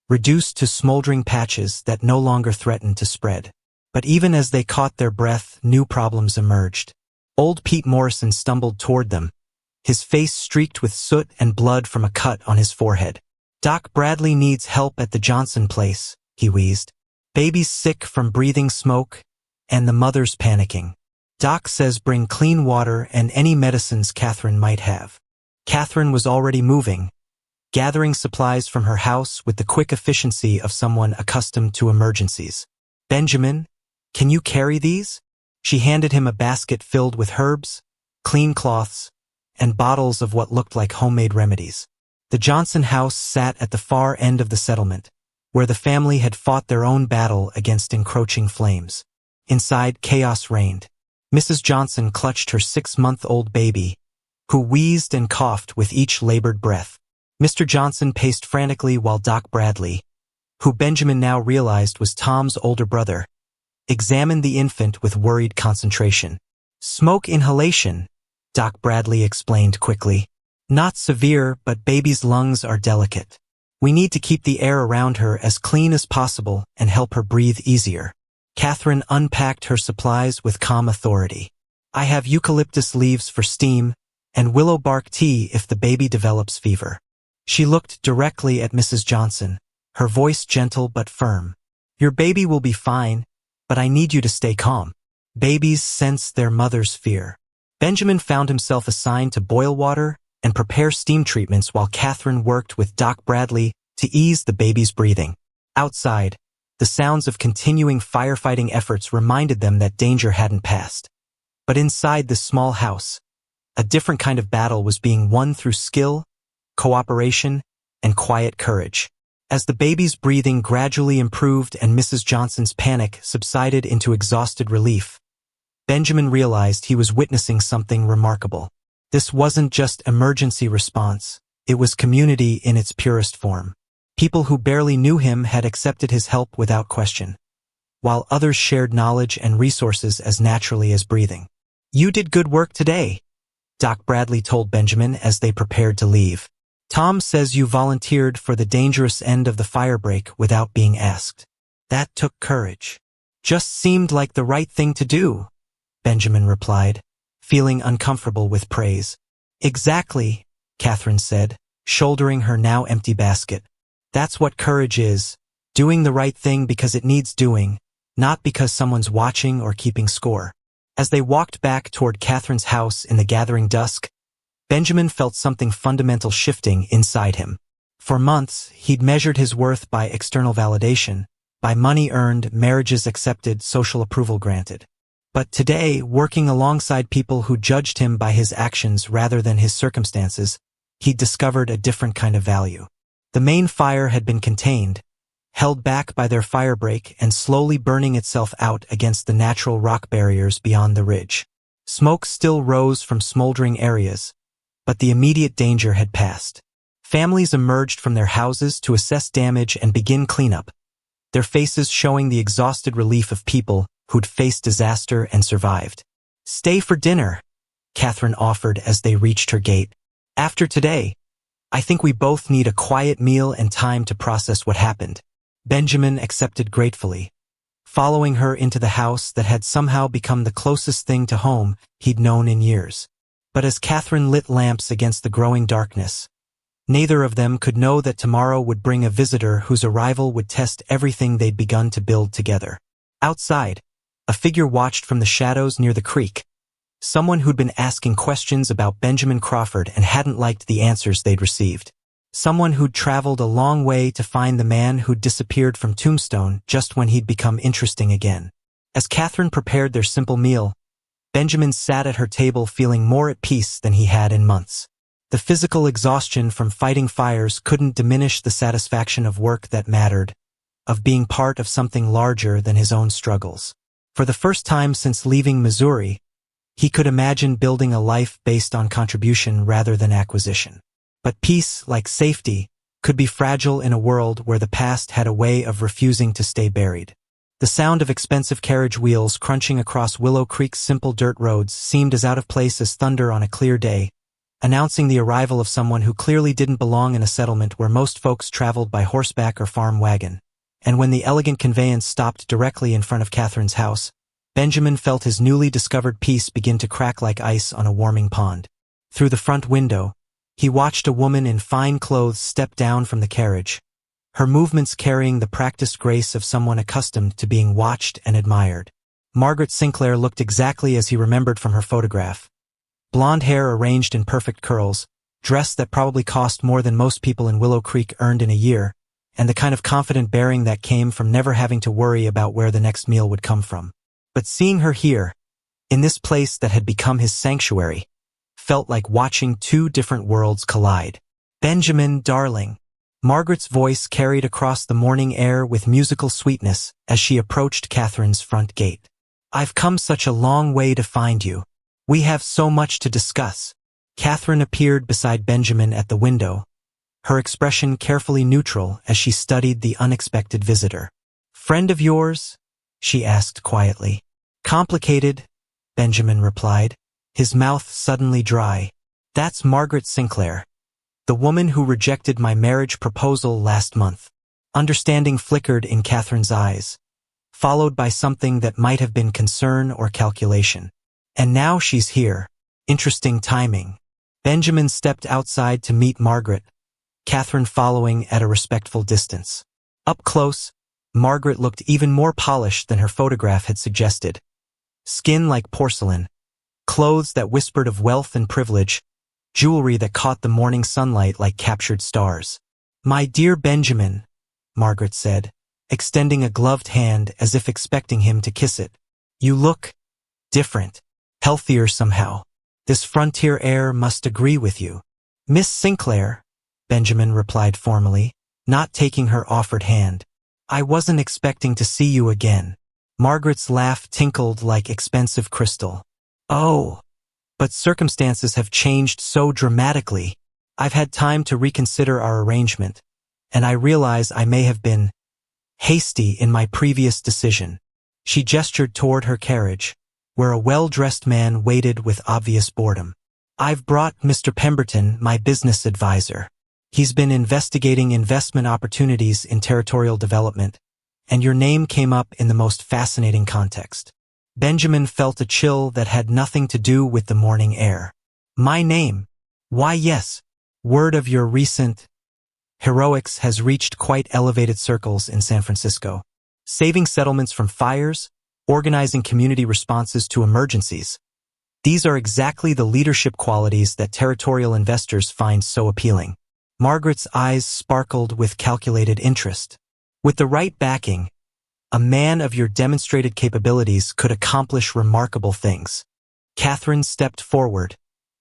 reduced to smoldering patches that no longer threatened to spread. But even as they caught their breath, new problems emerged. Old Pete Morrison stumbled toward them, his face streaked with soot and blood from a cut on his forehead. "Doc Bradley needs help at the Johnson place," he wheezed. "Baby's sick from breathing smoke, and the mother's panicking. Doc says bring clean water and any medicines Catherine might have." Catherine was already moving, gathering supplies from her house with the quick efficiency of someone accustomed to emergencies. "Benjamin, can you carry these?" She handed him a basket filled with herbs, clean cloths, and bottles of what looked like homemade remedies. The Johnson house sat at the far end of the settlement, where the family had fought their own battle against encroaching flames. Inside, chaos reigned. Mrs. Johnson clutched her 6-month-old baby, who wheezed and coughed with each labored breath. Mr. Johnson paced frantically while Doc Bradley, who Benjamin now realized was Tom's older brother, examined the infant with worried concentration. "Smoke inhalation," Doc Bradley explained quickly. "Not severe, but baby's lungs are delicate. We need to keep the air around her as clean as possible and help her breathe easier." Catherine unpacked her supplies with calm authority. "I have eucalyptus leaves for steam and willow bark tea if the baby develops fever." She looked directly at Mrs. Johnson, her voice gentle but firm. "Your baby will be fine, but I need you to stay calm. Babies sense their mother's fear." Benjamin found himself assigned to boil water and prepare steam treatments while Catherine worked with Doc Bradley to ease the baby's breathing. Outside, the sounds of continuing firefighting efforts reminded them that danger hadn't passed. But inside this small house, a different kind of battle was being won through skill, cooperation, and quiet courage. As the baby's breathing gradually improved and Mrs. Johnson's panic subsided into exhausted relief, Benjamin realized he was witnessing something remarkable. This wasn't just emergency response, it was community in its purest form. People who barely knew him had accepted his help without question, while others shared knowledge and resources as naturally as breathing. "You did good work today," Doc Bradley told Benjamin as they prepared to leave. "Tom says you volunteered for the dangerous end of the firebreak without being asked. That took courage." "Just seemed like the right thing to do," Benjamin replied, feeling uncomfortable with praise. "Exactly," Catherine said, shouldering her now empty basket. "That's what courage is, doing the right thing because it needs doing, not because someone's watching or keeping score." As they walked back toward Catherine's house in the gathering dusk, Benjamin felt something fundamental shifting inside him. For months, he'd measured his worth by external validation, by money earned, marriages accepted, social approval granted. But today, working alongside people who judged him by his actions rather than his circumstances, he'd discovered a different kind of value. The main fire had been contained, held back by their firebreak and slowly burning itself out against the natural rock barriers beyond the ridge. Smoke still rose from smoldering areas, but the immediate danger had passed. Families emerged from their houses to assess damage and begin cleanup, their faces showing the exhausted relief of people who'd faced disaster and survived. "Stay for dinner," Catherine offered as they reached her gate. "After today, I think we both need a quiet meal and time to process what happened." Benjamin accepted gratefully, following her into the house that had somehow become the closest thing to home he'd known in years. But as Catherine lit lamps against the growing darkness, neither of them could know that tomorrow would bring a visitor whose arrival would test everything they'd begun to build together. Outside, a figure watched from the shadows near the creek, someone who'd been asking questions about Benjamin Crawford and hadn't liked the answers they'd received. Someone who'd traveled a long way to find the man who'd disappeared from Tombstone just when he'd become interesting again. As Catherine prepared their simple meal, Benjamin sat at her table feeling more at peace than he had in months. The physical exhaustion from fighting fires couldn't diminish the satisfaction of work that mattered, of being part of something larger than his own struggles. For the first time since leaving Missouri, he could imagine building a life based on contribution rather than acquisition. But peace, like safety, could be fragile in a world where the past had a way of refusing to stay buried. The sound of expensive carriage wheels crunching across Willow Creek's simple dirt roads seemed as out of place as thunder on a clear day, announcing the arrival of someone who clearly didn't belong in a settlement where most folks traveled by horseback or farm wagon. And when the elegant conveyance stopped directly in front of Catherine's house, Benjamin felt his newly discovered peace begin to crack like ice on a warming pond. Through the front window, he watched a woman in fine clothes step down from the carriage, her movements carrying the practiced grace of someone accustomed to being watched and admired. Margaret Sinclair looked exactly as he remembered from her photograph. Blonde hair arranged in perfect curls, dress that probably cost more than most people in Willow Creek earned in a year, and the kind of confident bearing that came from never having to worry about where the next meal would come from. But seeing her here, in this place that had become his sanctuary, felt like watching two different worlds collide. "Benjamin, darling." Margaret's voice carried across the morning air with musical sweetness as she approached Catherine's front gate. "I've come such a long way to find you. We have so much to discuss." Catherine appeared beside Benjamin at the window, her expression carefully neutral as she studied the unexpected visitor. "Friend of yours?" she asked quietly. "Complicated," Benjamin replied, his mouth suddenly dry. "That's Margaret Sinclair, the woman who rejected my marriage proposal last month." Understanding flickered in Catherine's eyes, followed by something that might have been concern or calculation. "And now she's here. Interesting timing." Benjamin stepped outside to meet Margaret, Catherine following at a respectful distance. Up close, Margaret looked even more polished than her photograph had suggested. Skin like porcelain, clothes that whispered of wealth and privilege, jewelry that caught the morning sunlight like captured stars. "My dear Benjamin," Margaret said, extending a gloved hand as if expecting him to kiss it. "You look different, healthier somehow. This frontier air must agree with you." "Miss Sinclair," Benjamin replied formally, not taking her offered hand. "I wasn't expecting to see you again." Margaret's laugh tinkled like expensive crystal. "Oh, but circumstances have changed so dramatically. I've had time to reconsider our arrangement, and I realize I may have been hasty in my previous decision." She gestured toward her carriage, where a well-dressed man waited with obvious boredom. "I've brought Mr. Pemberton, my business advisor. He's been investigating investment opportunities in territorial development, and your name came up in the most fascinating context." Benjamin felt a chill that had nothing to do with the morning air. "My name? Why, yes. Word of your recent heroics has reached quite elevated circles in San Francisco. Saving settlements from fires, organizing community responses to emergencies. These are exactly the leadership qualities that territorial investors find so appealing." Margaret's eyes sparkled with calculated interest. "With the right backing, a man of your demonstrated capabilities could accomplish remarkable things." Catherine stepped forward,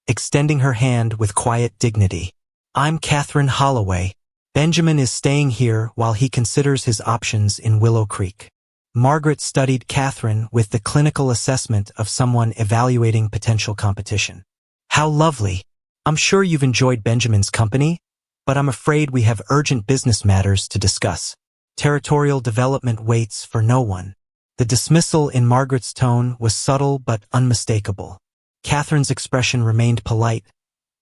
extending her hand with quiet dignity. "I'm Catherine Holloway. Benjamin is staying here while he considers his options in Willow Creek." Margaret studied Catherine with the clinical assessment of someone evaluating potential competition. "How lovely. I'm sure you've enjoyed Benjamin's company, but I'm afraid we have urgent business matters to discuss. Territorial development waits for no one." The dismissal in Margaret's tone was subtle but unmistakable. Catherine's expression remained polite,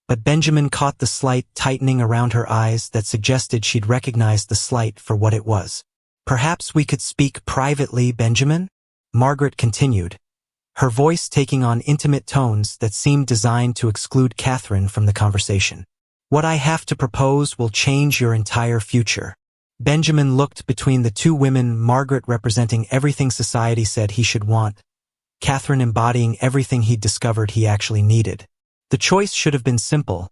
but Benjamin caught the slight tightening around her eyes that suggested she'd recognized the slight for what it was. "Perhaps we could speak privately, Benjamin?" Margaret continued, her voice taking on intimate tones that seemed designed to exclude Catherine from the conversation. "What I have to propose will change your entire future." Benjamin looked between the two women, Margaret representing everything society said he should want, Catherine embodying everything he'd discovered he actually needed. The choice should have been simple,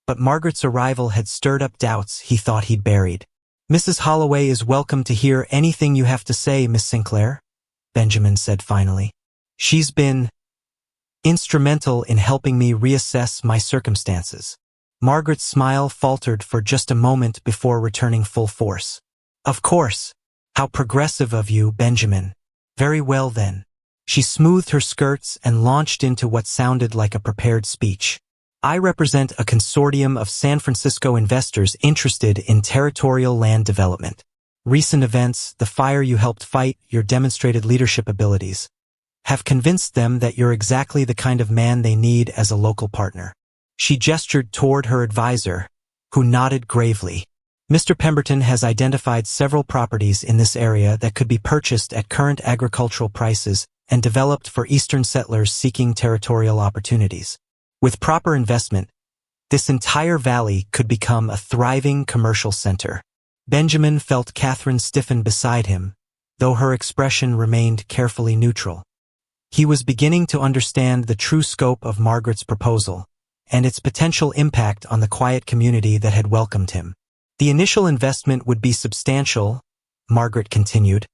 but Margaret's arrival had stirred up doubts he thought he'd buried. "Mrs. Holloway is welcome to hear anything you have to say, Miss Sinclair," Benjamin said finally. "She's been instrumental in helping me reassess my circumstances." Margaret's smile faltered for just a moment before returning full force. "Of course. How progressive of you, Benjamin. Very well then." She smoothed her skirts and launched into what sounded like a prepared speech. "I represent a consortium of San Francisco investors interested in territorial land development. Recent events, the fire you helped fight, your demonstrated leadership abilities, have convinced them that you're exactly the kind of man they need as a local partner." She gestured toward her advisor, who nodded gravely. "Mr. Pemberton has identified several properties in this area that could be purchased at current agricultural prices and developed for Eastern settlers seeking territorial opportunities. With proper investment, this entire valley could become a thriving commercial center." Benjamin felt Catherine stiffen beside him, though her expression remained carefully neutral. He was beginning to understand the true scope of Margaret's proposal and its potential impact on the quiet community that had welcomed him. "The initial investment would be substantial," Margaret continued,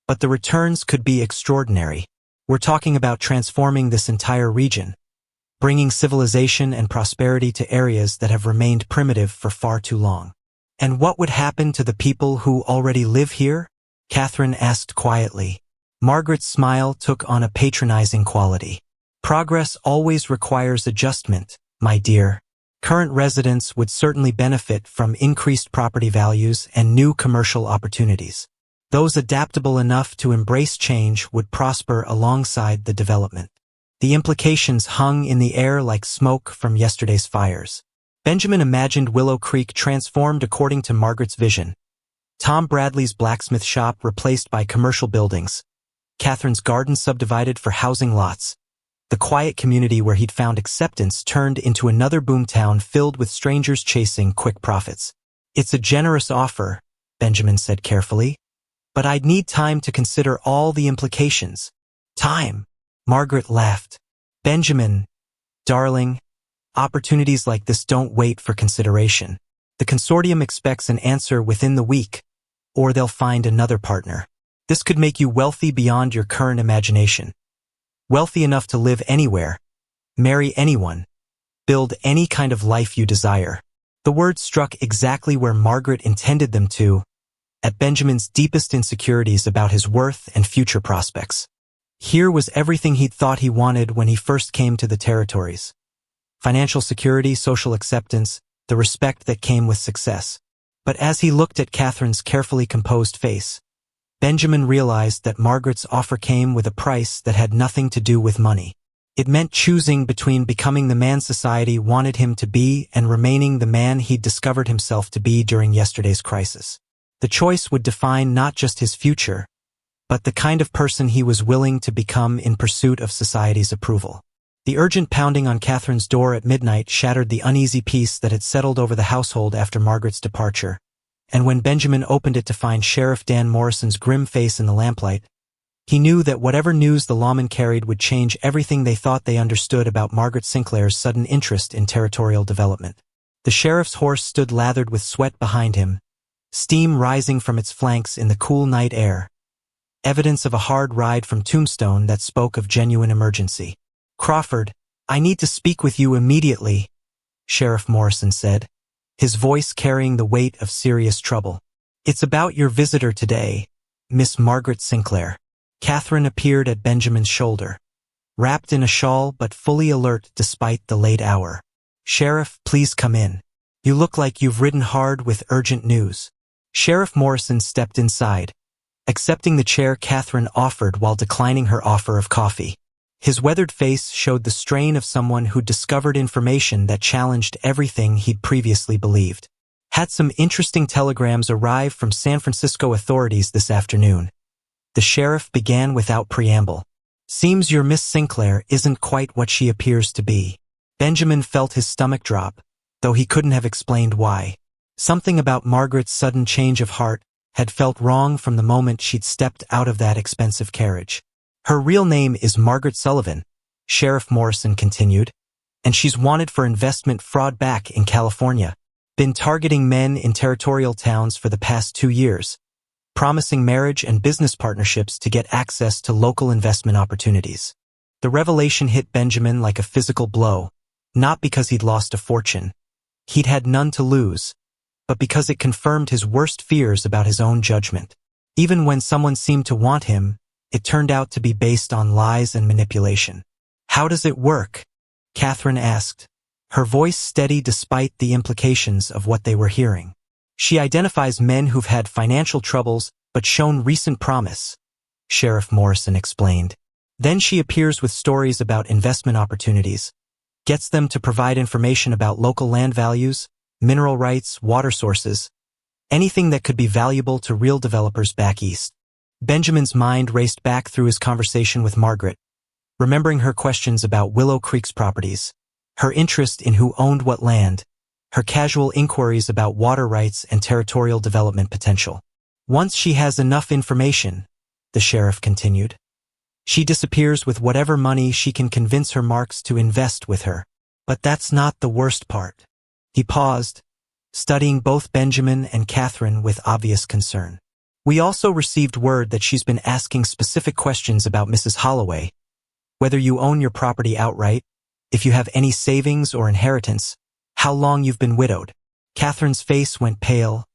"but the returns could be extraordinary. We're talking about transforming this entire region, bringing civilization and prosperity to areas that have remained primitive for far too long." "And what would happen to the people who already live here?" Catherine asked quietly. Margaret's smile took on a patronizing quality. "Progress always requires adjustment, my dear. Current residents would certainly benefit from increased property values and new commercial opportunities. Those adaptable enough to embrace change would prosper alongside the development." The implications hung in the air like smoke from yesterday's fires. Benjamin imagined Willow Creek transformed according to Margaret's vision. Tom Bradley's blacksmith shop replaced by commercial buildings, Catherine's garden subdivided for housing lots. The quiet community where he'd found acceptance turned into another boomtown filled with strangers chasing quick profits. "It's a generous offer," Benjamin said carefully, "but I'd need time to consider all the implications." "Time?" Margaret laughed. "Benjamin, darling, opportunities like this don't wait for consideration. The consortium expects an answer within the week, or they'll find another partner. This could make you wealthy beyond your current imagination. Wealthy enough to live anywhere, marry anyone, build any kind of life you desire. The words struck exactly where Margaret intended them to, at Benjamin's deepest insecurities about his worth and future prospects. Here was everything he'd thought he wanted when he first came to the territories. Financial security, social acceptance, the respect that came with success. But as he looked at Catherine's carefully composed face, Benjamin realized that Margaret's offer came with a price that had nothing to do with money. It meant choosing between becoming the man society wanted him to be and remaining the man he'd discovered himself to be during yesterday's crisis. The choice would define not just his future, but the kind of person he was willing to become in pursuit of society's approval. The urgent pounding on Catherine's door at midnight shattered the uneasy peace that had settled over the household after Margaret's departure, and when Benjamin opened it to find Sheriff Dan Morrison's grim face in the lamplight, he knew that whatever news the lawman carried would change everything they thought they understood about Margaret Sinclair's sudden interest in territorial development. The sheriff's horse stood lathered with sweat behind him, steam rising from its flanks in the cool night air, evidence of a hard ride from Tombstone that spoke of genuine emergency. "Crawford, I need to speak with you immediately," Sheriff Morrison said, his voice carrying the weight of serious trouble. "It's about your visitor today, Miss Margaret Sinclair." Catherine appeared at Benjamin's shoulder, wrapped in a shawl but fully alert despite the late hour. "Sheriff, please come in. You look like you've ridden hard with urgent news." Sheriff Morrison stepped inside, accepting the chair Catherine offered while declining her offer of coffee. His weathered face showed the strain of someone who'd discovered information that challenged everything he'd previously believed. "Had some interesting telegrams arrive from San Francisco authorities this afternoon." The sheriff began without preamble. "Seems your Miss Sinclair isn't quite what she appears to be." Benjamin felt his stomach drop, though he couldn't have explained why. Something about Margaret's sudden change of heart had felt wrong from the moment she'd stepped out of that expensive carriage. "Her real name is Margaret Sullivan," Sheriff Morrison continued, "and she's wanted for investment fraud back in California. Been targeting men in territorial towns for the past 2 years, promising marriage and business partnerships to get access to local investment opportunities." The revelation hit Benjamin like a physical blow, not because he'd lost a fortune. He'd had none to lose, but because it confirmed his worst fears about his own judgment. Even when someone seemed to want him, it turned out to be based on lies and manipulation. "How does it work?" Catherine asked, her voice steady despite the implications of what they were hearing. "She identifies men who've had financial troubles but shown recent promise," Sheriff Morrison explained. "Then she appears with stories about investment opportunities, gets them to provide information about local land values, mineral rights, water sources, anything that could be valuable to real developers back east." Benjamin's mind raced back through his conversation with Margaret, remembering her questions about Willow Creek's properties, her interest in who owned what land, her casual inquiries about water rights and territorial development potential. "Once she has enough information," the sheriff continued, "she disappears with whatever money she can convince her marks to invest with her. But that's not the worst part." He paused, studying both Benjamin and Catherine with obvious concern. "We also received word that she's been asking specific questions about Mrs. Holloway, whether you own your property outright, if you have any savings or inheritance, how long you've been widowed." Catherine's face went pale,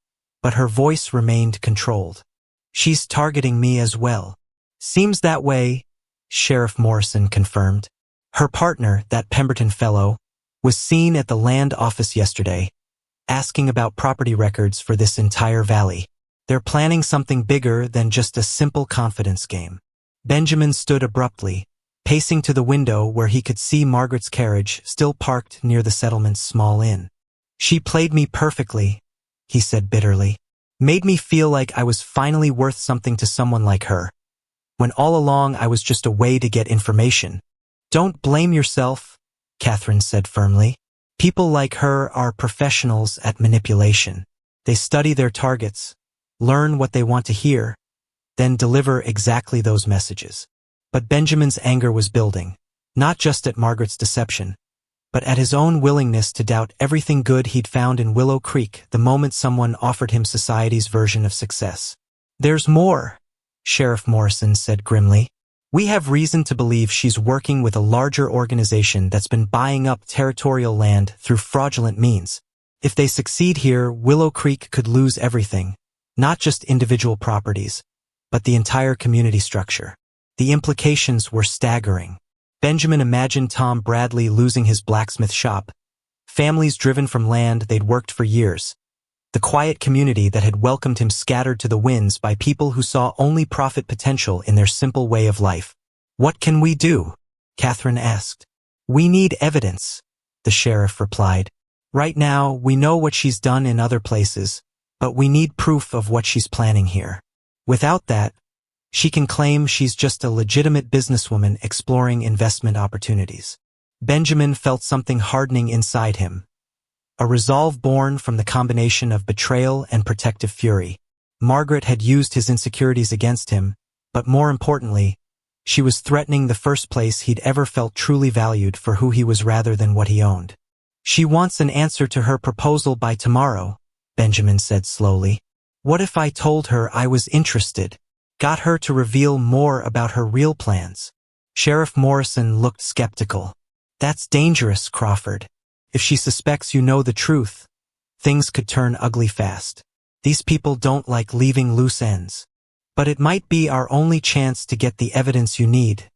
but her voice remained controlled. "She's targeting me as well." "Seems that way," Sheriff Morrison confirmed. "Her partner, that Pemberton fellow, was seen at the land office yesterday, asking about property records for this entire valley. They're planning something bigger than just a simple confidence game." Benjamin stood abruptly, pacing to the window where he could see Margaret's carriage still parked near the settlement's small inn. "She played me perfectly," he said bitterly. "Made me feel like I was finally worth something to someone like her, when all along I was just a way to get information." "Don't blame yourself," Catherine said firmly. "People like her are professionals at manipulation. They study their targets, learn what they want to hear, then deliver exactly those messages." But Benjamin's anger was building, not just at Margaret's deception, but at his own willingness to doubt everything good he'd found in Willow Creek the moment someone offered him society's version of success. "There's more," Sheriff Morrison said grimly. "We have reason to believe she's working with a larger organization that's been buying up territorial land through fraudulent means. If they succeed here, Willow Creek could lose everything, not just individual properties, but the entire community structure." The implications were staggering. Benjamin imagined Tom Bradley losing his blacksmith shop, families driven from land they'd worked for years, the quiet community that had welcomed him scattered to the winds by people who saw only profit potential in their simple way of life. "What can we do?" Catherine asked. "We need evidence," the sheriff replied. "Right now, we know what she's done in other places, but we need proof of what she's planning here. Without that, she can claim she's just a legitimate businesswoman exploring investment opportunities." Benjamin felt something hardening inside him, a resolve born from the combination of betrayal and protective fury. Margaret had used his insecurities against him, but more importantly, she was threatening the first place he'd ever felt truly valued for who he was rather than what he owned. "She wants an answer to her proposal by tomorrow," Benjamin said slowly. "What if I told her I was interested? Got her to reveal more about her real plans?" Sheriff Morrison looked skeptical. "That's dangerous, Crawford. If she suspects you know the truth, things could turn ugly fast. These people don't like leaving loose ends." "But it might be our only chance to get the evidence you need,"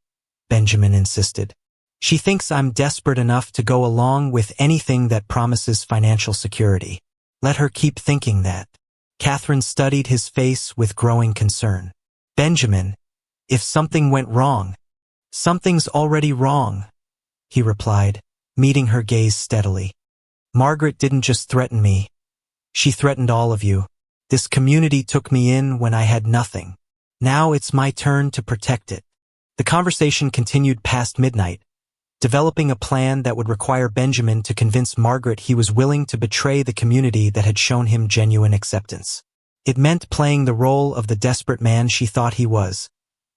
Benjamin insisted. "She thinks I'm desperate enough to go along with anything that promises financial security. Let her keep thinking that." Catherine studied his face with growing concern. "Benjamin, if something went wrong—" "Something's already wrong," he replied, meeting her gaze steadily. "Margaret didn't just threaten me. She threatened all of you. This community took me in when I had nothing. Now it's my turn to protect it." The conversation continued past midnight, developing a plan that would require Benjamin to convince Margaret he was willing to betray the community that had shown him genuine acceptance. It meant playing the role of the desperate man she thought he was,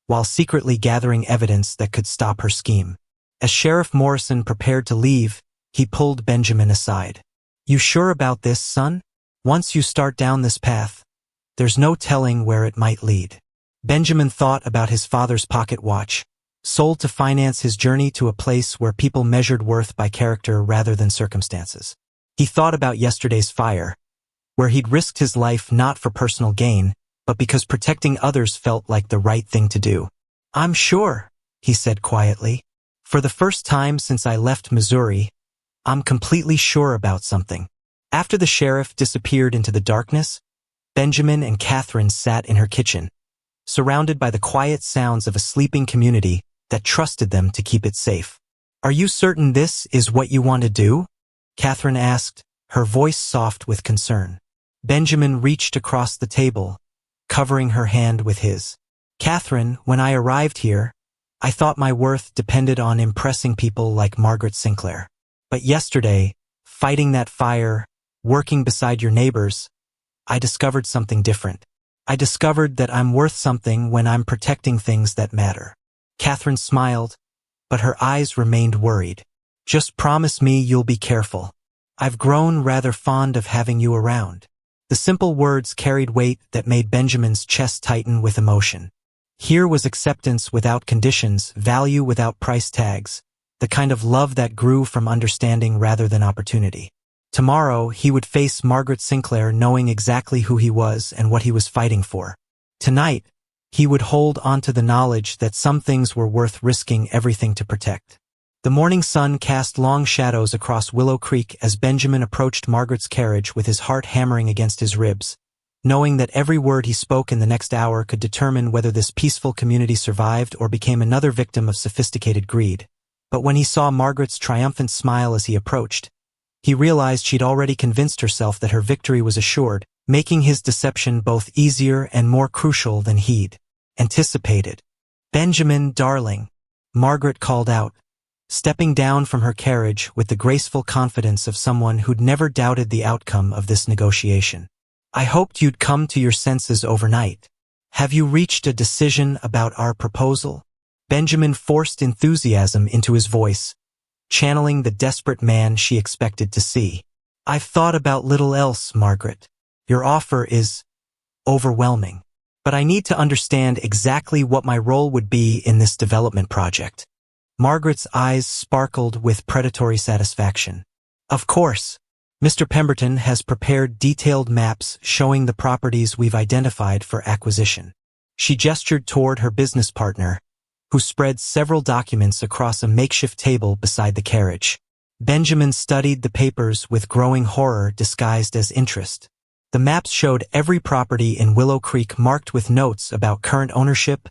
while secretly gathering evidence that could stop her scheme. As Sheriff Morrison prepared to leave, he pulled Benjamin aside. "You sure about this, son? Once you start down this path, there's no telling where it might lead." Benjamin thought about his father's pocket watch, sold to finance his journey to a place where people measured worth by character rather than circumstances. He thought about yesterday's fire, where he'd risked his life not for personal gain, but because protecting others felt like the right thing to do. "I'm sure," he said quietly. "For the first time since I left Missouri, I'm completely sure about something." After the sheriff disappeared into the darkness, Benjamin and Catherine sat in her kitchen, surrounded by the quiet sounds of a sleeping community that trusted them to keep it safe. "Are you certain this is what you want to do?" Catherine asked, her voice soft with concern. Benjamin reached across the table, covering her hand with his. "Catherine, when I arrived here, I thought my worth depended on impressing people like Margaret Sinclair. But yesterday, fighting that fire, working beside your neighbors, I discovered something different. I discovered that I'm worth something when I'm protecting things that matter." Catherine smiled, but her eyes remained worried. "Just promise me you'll be careful. I've grown rather fond of having you around." The simple words carried weight that made Benjamin's chest tighten with emotion. Here was acceptance without conditions, value without price tags, the kind of love that grew from understanding rather than opportunity. Tomorrow, he would face Margaret Sinclair knowing exactly who he was and what he was fighting for. Tonight, he would hold onto the knowledge that some things were worth risking everything to protect. The morning sun cast long shadows across Willow Creek as Benjamin approached Margaret's carriage with his heart hammering against his ribs, knowing that every word he spoke in the next hour could determine whether this peaceful community survived or became another victim of sophisticated greed. But when he saw Margaret's triumphant smile as he approached, he realized she'd already convinced herself that her victory was assured, making his deception both easier and more crucial than he'd anticipated. "Benjamin, darling," Margaret called out, stepping down from her carriage with the graceful confidence of someone who'd never doubted the outcome of this negotiation. "I hoped you'd come to your senses overnight. Have you reached a decision about our proposal?" Benjamin forced enthusiasm into his voice, channeling the desperate man she expected to see. "I've thought about little else, Margaret. Your offer is overwhelming. But I need to understand exactly what my role would be in this development project." Margaret's eyes sparkled with predatory satisfaction. "Of course. Mr. Pemberton has prepared detailed maps showing the properties we've identified for acquisition." She gestured toward her business partner, who spread several documents across a makeshift table beside the carriage. Benjamin studied the papers with growing horror disguised as interest. The maps showed every property in Willow Creek marked with notes about current ownership,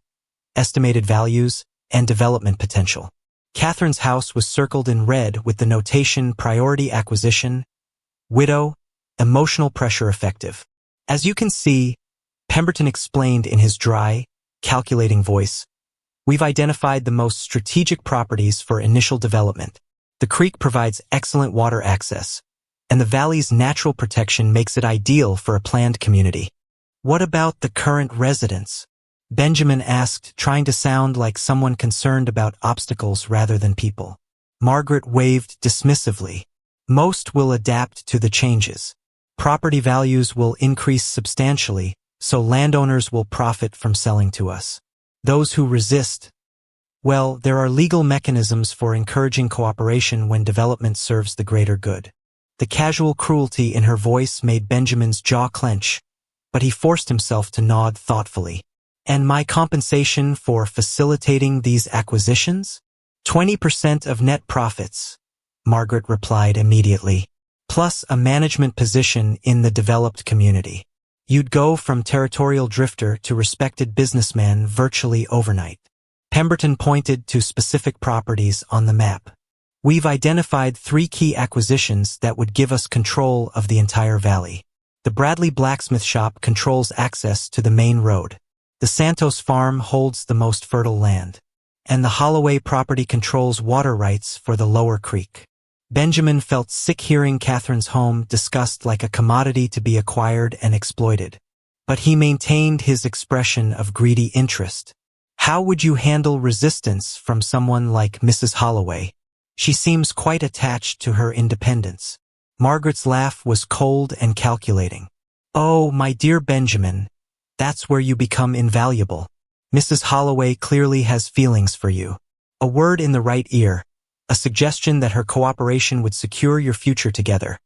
estimated values, and development potential. Catherine's house was circled in red with the notation priority acquisition, widow, emotional pressure effective. "As you can see," Pemberton explained in his dry, calculating voice, "we've identified the most strategic properties for initial development. The creek provides excellent water access, and the valley's natural protection makes it ideal for a planned community." "What about the current residents?" Benjamin asked, trying to sound like someone concerned about obstacles rather than people. Margaret waved dismissively. "Most will adapt to the changes. Property values will increase substantially, so landowners will profit from selling to us. Those who resist, well, there are legal mechanisms for encouraging cooperation when development serves the greater good." The casual cruelty in her voice made Benjamin's jaw clench, but he forced himself to nod thoughtfully. "And my compensation for facilitating these acquisitions? 20% of net profits," Margaret replied immediately, "plus a management position in the developed community. You'd go from territorial drifter to respected businessman virtually overnight." Pemberton pointed to specific properties on the map. "We've identified 3 key acquisitions that would give us control of the entire valley. The Bradley blacksmith shop controls access to the main road. The Santos farm holds the most fertile land. And the Holloway property controls water rights for the lower creek." Benjamin felt sick hearing Catherine's home discussed like a commodity to be acquired and exploited. But he maintained his expression of greedy interest. "How would you handle resistance from someone like Mrs. Holloway? She seems quite attached to her independence." Margaret's laugh was cold and calculating. "Oh, my dear Benjamin, that's where you become invaluable. Mrs. Holloway clearly has feelings for you. A word in the right ear, a suggestion that her cooperation would secure your future together.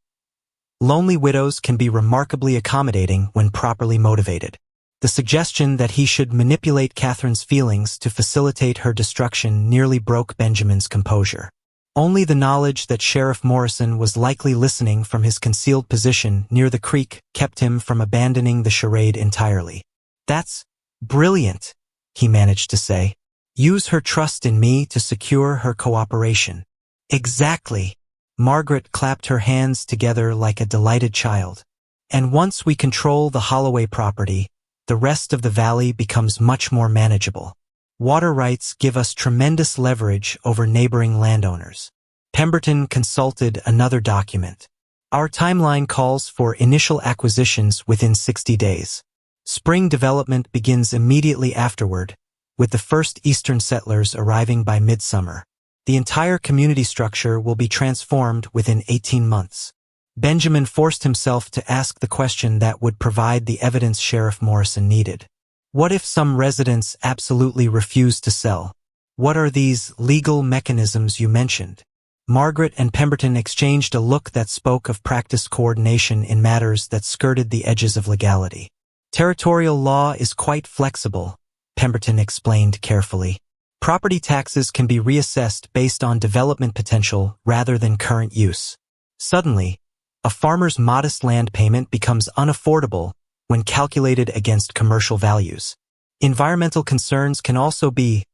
Lonely widows can be remarkably accommodating when properly motivated. The suggestion that he should manipulate Catherine's feelings to facilitate her destruction nearly broke Benjamin's composure. Only the knowledge that Sheriff Morrison was likely listening from his concealed position near the creek kept him from abandoning the charade entirely. "That's brilliant," he managed to say. "Use her trust in me to secure her cooperation." "Exactly." Margaret clapped her hands together like a delighted child. "And once we control the Holloway property, the rest of the valley becomes much more manageable. Water rights give us tremendous leverage over neighboring landowners." Pemberton consulted another document. "Our timeline calls for initial acquisitions within 60 days. Spring development begins immediately afterward, with the first eastern settlers arriving by midsummer. The entire community structure will be transformed within 18 months. Benjamin forced himself to ask the question that would provide the evidence Sheriff Morrison needed. What if some residents absolutely refuse to sell? What are these legal mechanisms you mentioned? Margaret and Pemberton exchanged a look that spoke of practiced coordination in matters that skirted the edges of legality. Territorial law is quite flexible, Pemberton explained carefully. Property taxes can be reassessed based on development potential rather than current use. Suddenly, a farmer's modest land payment becomes unaffordable when calculated against commercial values. Environmental concerns can also be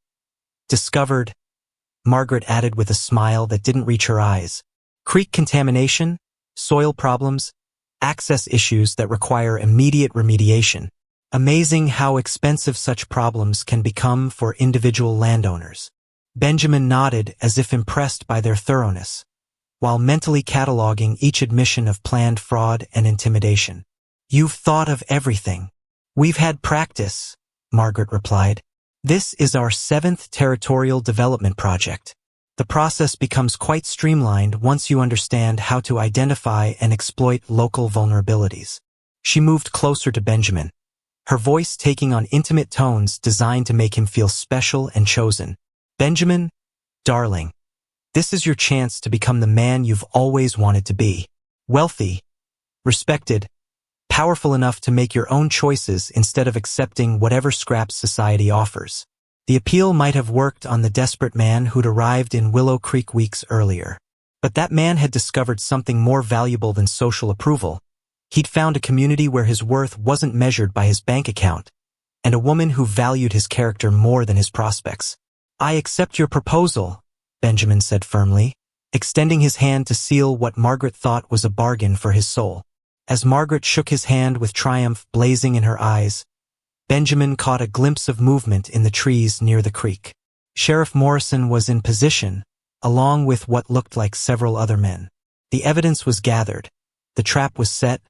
discovered, Margaret added with a smile that didn't reach her eyes. Creek contamination, soil problems, access issues that require immediate remediation. Amazing how expensive such problems can become for individual landowners. Benjamin nodded as if impressed by their thoroughness, while mentally cataloging each admission of planned fraud and intimidation. You've thought of everything. We've had practice, Margaret replied. This is our 7th territorial development project. The process becomes quite streamlined once you understand how to identify and exploit local vulnerabilities. She moved closer to Benjamin, her voice taking on intimate tones designed to make him feel special and chosen. Benjamin, darling, this is your chance to become the man you've always wanted to be. Wealthy, respected, powerful enough to make your own choices instead of accepting whatever scraps society offers. The appeal might have worked on the desperate man who'd arrived in Willow Creek weeks earlier. But that man had discovered something more valuable than social approval. He'd found a community where his worth wasn't measured by his bank account, and a woman who valued his character more than his prospects. I accept your proposal, Benjamin said firmly, extending his hand to seal what Margaret thought was a bargain for his soul. As Margaret shook his hand with triumph blazing in her eyes, Benjamin caught a glimpse of movement in the trees near the creek. Sheriff Morrison was in position, along with what looked like several other men. The evidence was gathered, the trap was set,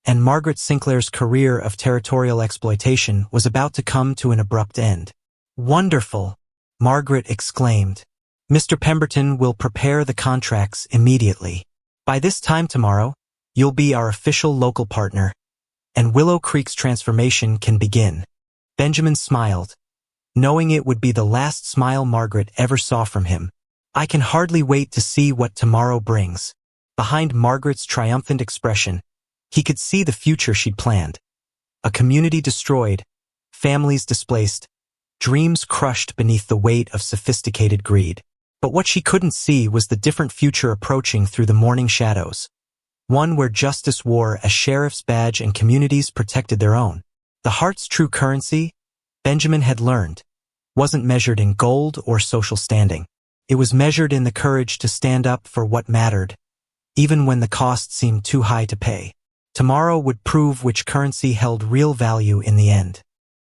and Margaret Sinclair's career of territorial exploitation was about to come to an abrupt end. Wonderful, Margaret exclaimed. Mr. Pemberton will prepare the contracts immediately. By this time tomorrow, you'll be our official local partner, and Willow Creek's transformation can begin. Benjamin smiled, knowing it would be the last smile Margaret ever saw from him. I can hardly wait to see what tomorrow brings. Behind Margaret's triumphant expression, he could see the future she'd planned. A community destroyed, families displaced, dreams crushed beneath the weight of sophisticated greed. But what she couldn't see was the different future approaching through the morning shadows. One where justice wore a sheriff's badge and communities protected their own. The heart's true currency, Benjamin had learned, wasn't measured in gold or social standing. It was measured in the courage to stand up for what mattered, even when the cost seemed too high to pay. Tomorrow would prove which currency held real value in the end.